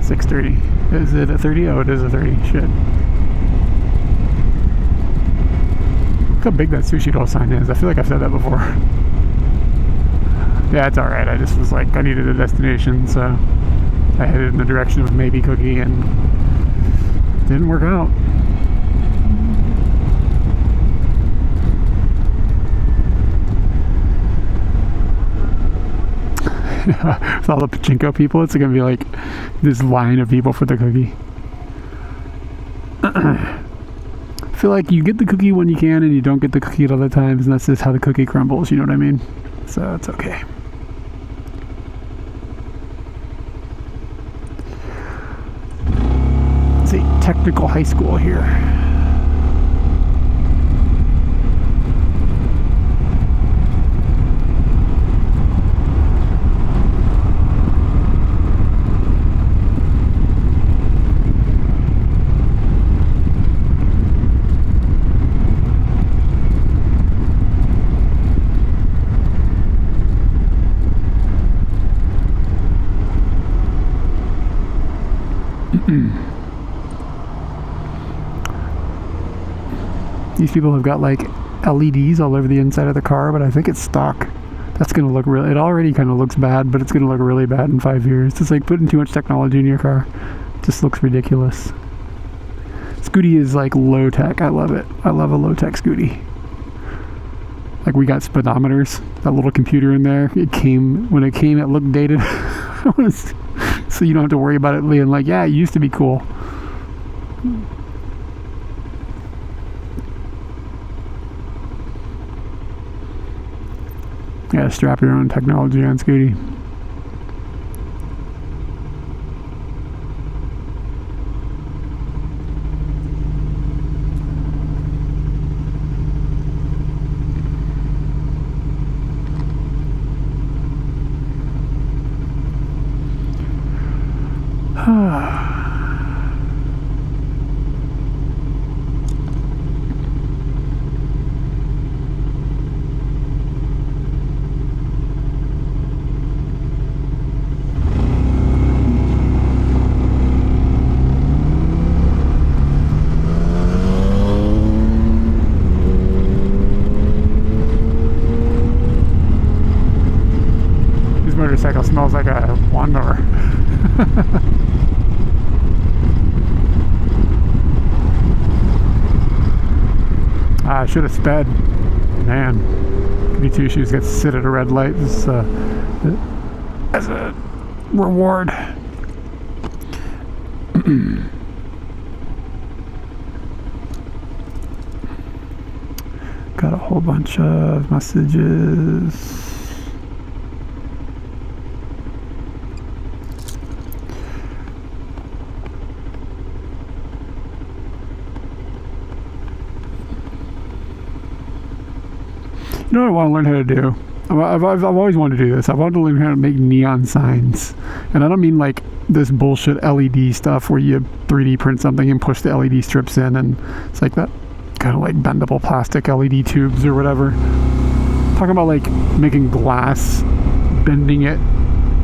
6:30. Is it a 30? Oh, it is a 30. Shit. Look how big that sushi roll sign is. I feel like I've said that before. Yeah, it's alright. I just was like, I needed a destination, so I headed in the direction of maybe cookie and it didn't work out. With all the pachinko people, it's gonna be like this line of people for the cookie. I feel like you get the cookie when you can and you don't get the cookie at other times, and that's just how the cookie crumbles, you know what I mean? So it's okay. It's a technical high school here. These people have got like LEDs all over the inside of the car, but I think it's stock. That's gonna look really, it already kind of looks bad, but it's gonna look really bad in 5 years. It's like putting too much technology in your car. It just looks ridiculous. Scooty is like low tech. I love it. I love a low tech Scooty. Like we got speedometers, that little computer in there. When it came, it looked dated. So you don't have to worry about it being like, yeah, it used to be cool. Yeah, strap your own technology on Scooty. Motorcycle smells like a lawnmower. I should have sped. Man, me too. She just got to sit at a red light as a reward. Got a whole bunch of messages. You know what I want to learn how to do? I've always wanted to do this. I wanted to learn how to make neon signs. And I don't mean like this bullshit LED stuff where you 3D print something and push the LED strips in and it's like that kind of like bendable plastic LED tubes or whatever. I'm talking about like making glass, bending it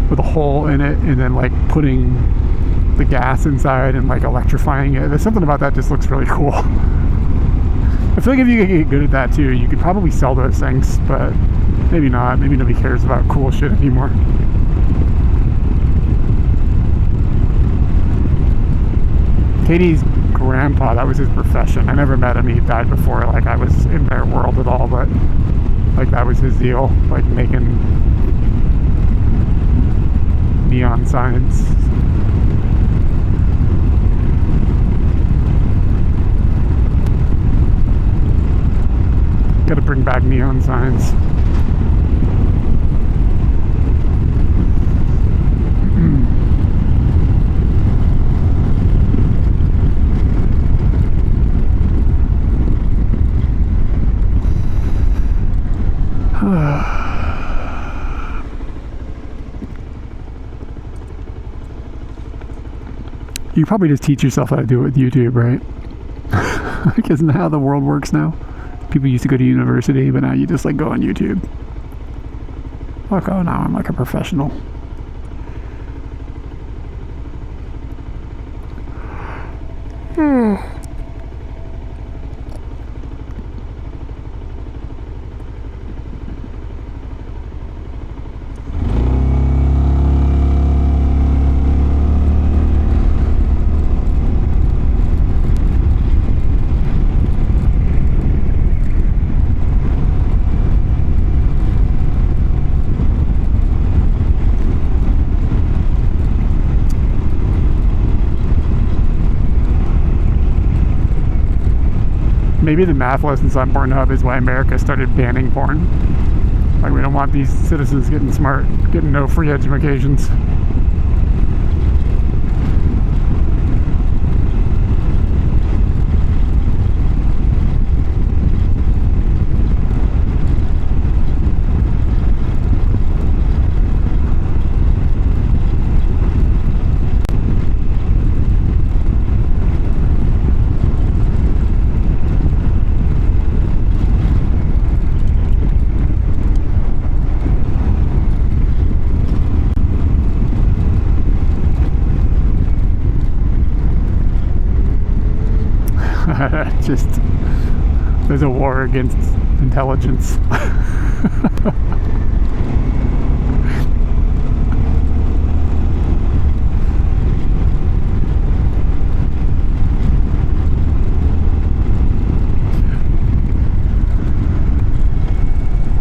with a hole in it, and then like putting the gas inside and like electrifying it. There's something about that just looks really cool. I feel like if you could get good at that too, you could probably sell those things, but maybe not. Maybe nobody cares about cool shit anymore. Katie's grandpa, that was his profession. I never met him. He died before like I was in their world at all, but like that was his deal, like making neon signs. Gotta bring back neon signs. You probably just teach yourself how to do it with YouTube, right? Isn't that how the world works now? People used to go to university, but now you just like go on YouTube. Like, oh, now I'm like a professional. Maybe the math lessons on Pornhub is why America started banning porn. Like, we don't want these citizens getting smart, getting no free educations. Just, there's a war against intelligence.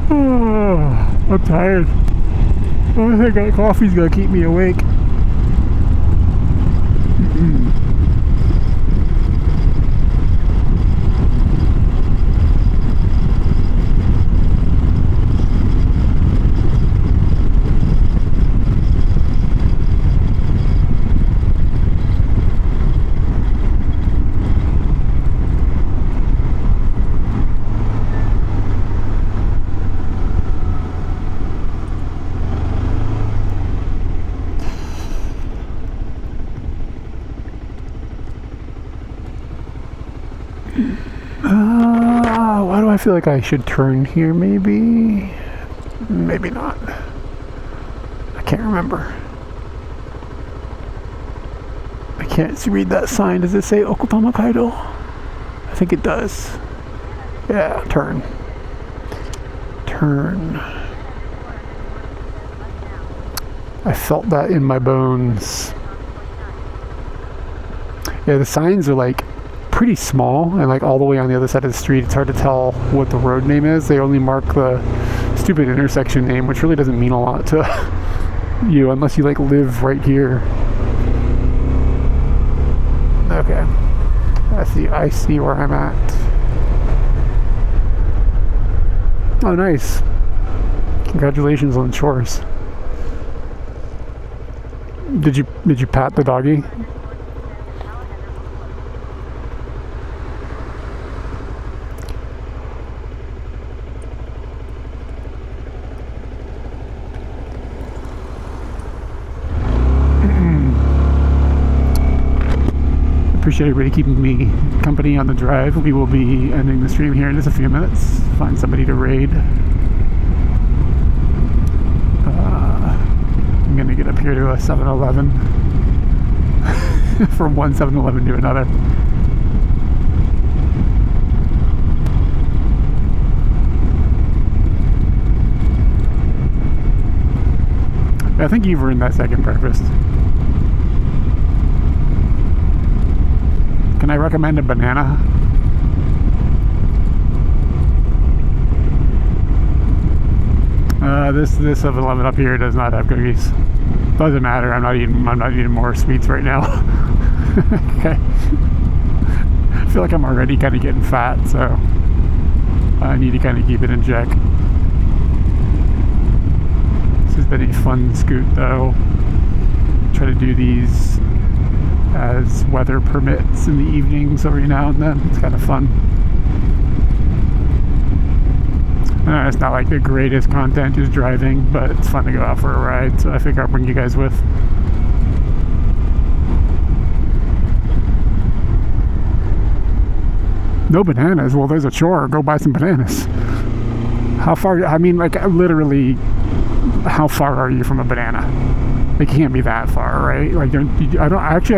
Oh, I'm tired. I think that coffee's gonna keep me awake. Why do I feel like I should turn here? Maybe not. I can't remember. I can't read that sign. Does it say Okutama Kaido? I think it does. Yeah, turn. I felt that in my bones. Yeah, the signs are like pretty small and like all the way on the other side of the street. It's hard to tell what the road name is. They only mark the stupid intersection name, which really doesn't mean a lot to you unless you like live right here. Okay, I see where I'm at. Oh, nice. Congratulations on the chores. Did you pat the doggy? Appreciate everybody keeping me company on the drive. We will be ending the stream here in just a few minutes. Find somebody to raid. I'm gonna get up here to a 7-Eleven. From one 7-Eleven to another. I think you've earned that second breakfast. Can I recommend a banana? This 7-Eleven up here does not have cookies. Doesn't matter. I'm not eating more sweets right now. Okay. I feel like I'm already kind of getting fat, so I need to kind of keep it in check. This has been a fun scoot though. Try to do these as weather permits in the evenings every now and then. It's kind of fun. It's not like the greatest content just driving, but it's fun to go out for a ride, so I figure I'll bring you guys with. No bananas? Well, there's a chore. Go buy some bananas. How far? I mean, like, literally, how far are you from a banana? It can't be that far, right? Like, I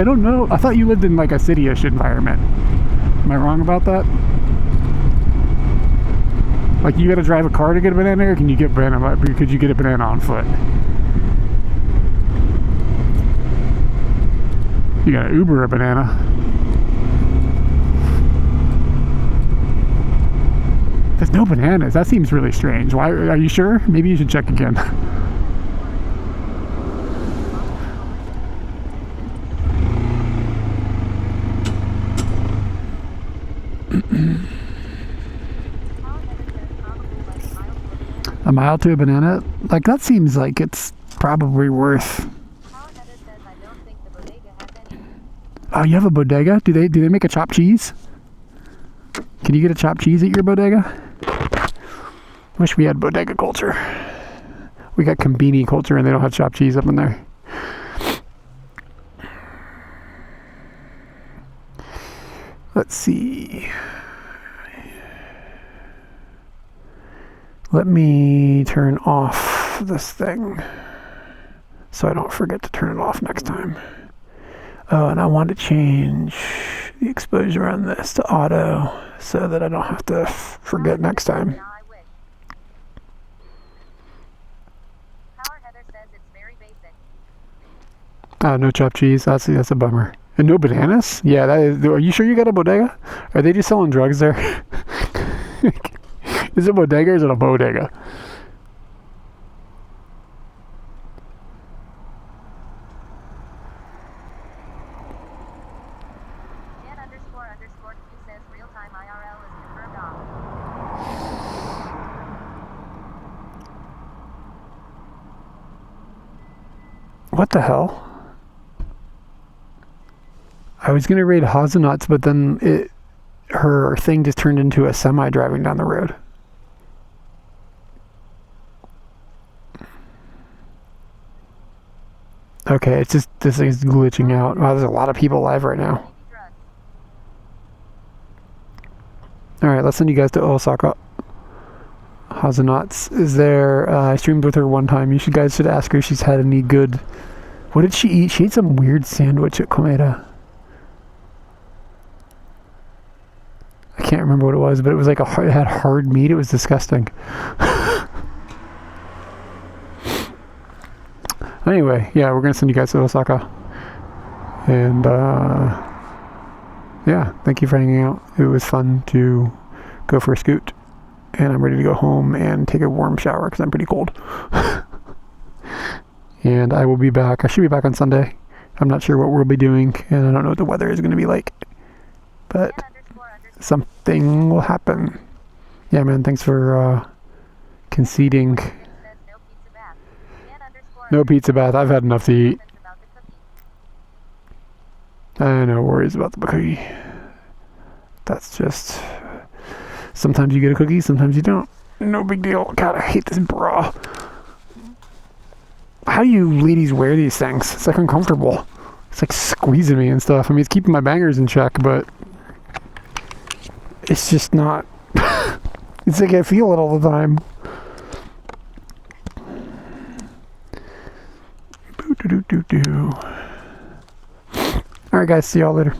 don't know. I thought you lived in, like, a city-ish environment. Am I wrong about that? Like, you gotta drive a car to get a banana, or can you get banana? Could you get a banana on foot? You gotta Uber a banana. There's no bananas. That seems really strange. Why? Are you sure? Maybe you should check again. A mile to a banana? Like, that seems like it's probably worth. Oh, you have a bodega? Do they make a chopped cheese? Can you get a chopped cheese at your bodega? Wish we had bodega culture. We got Combini culture and they don't have chopped cheese up in there. Let's see. Let me turn off this thing so I don't forget to turn it off next time. Oh, and I want to change the exposure on this to auto so that I don't have to forget next time. Oh, no chopped cheese. That's a bummer. And no bananas? Yeah, that is. Are you sure you got a bodega? Are they just selling drugs there? Is it bodega or is it a bodega? What the hell? I was gonna raid Hazelnuts, but then her thing just turned into a semi driving down the road. Okay, it's just this thing's glitching out. Wow, there's a lot of people live right now. Alright, let's send you guys to Osaka. Hazelnuts is there. I streamed with her one time. You guys should ask her if she's had any good. What did she eat? She ate some weird sandwich at Komeda. I can't remember what it was, but it was like it had hard meat. It was disgusting. Anyway, yeah, we're gonna send you guys to Osaka, and yeah, thank you for hanging out. It was fun to go for a scoot, and I'm ready to go home and take a warm shower because I'm pretty cold. And I will be back. I should be back on Sunday. I'm not sure what we'll be doing, and I don't know what the weather is going to be like, but something will happen. Yeah, man, thanks for conceding. No pizza bath. I've had enough to eat. I no worries about the cookie. That's just... Sometimes you get a cookie, sometimes you don't. No big deal. God, I hate this bra. How do you ladies wear these things? It's like uncomfortable. It's like squeezing me and stuff. I mean, it's keeping my bangers in check, but it's just not. It's like I feel it all the time. Alright guys, see y'all later.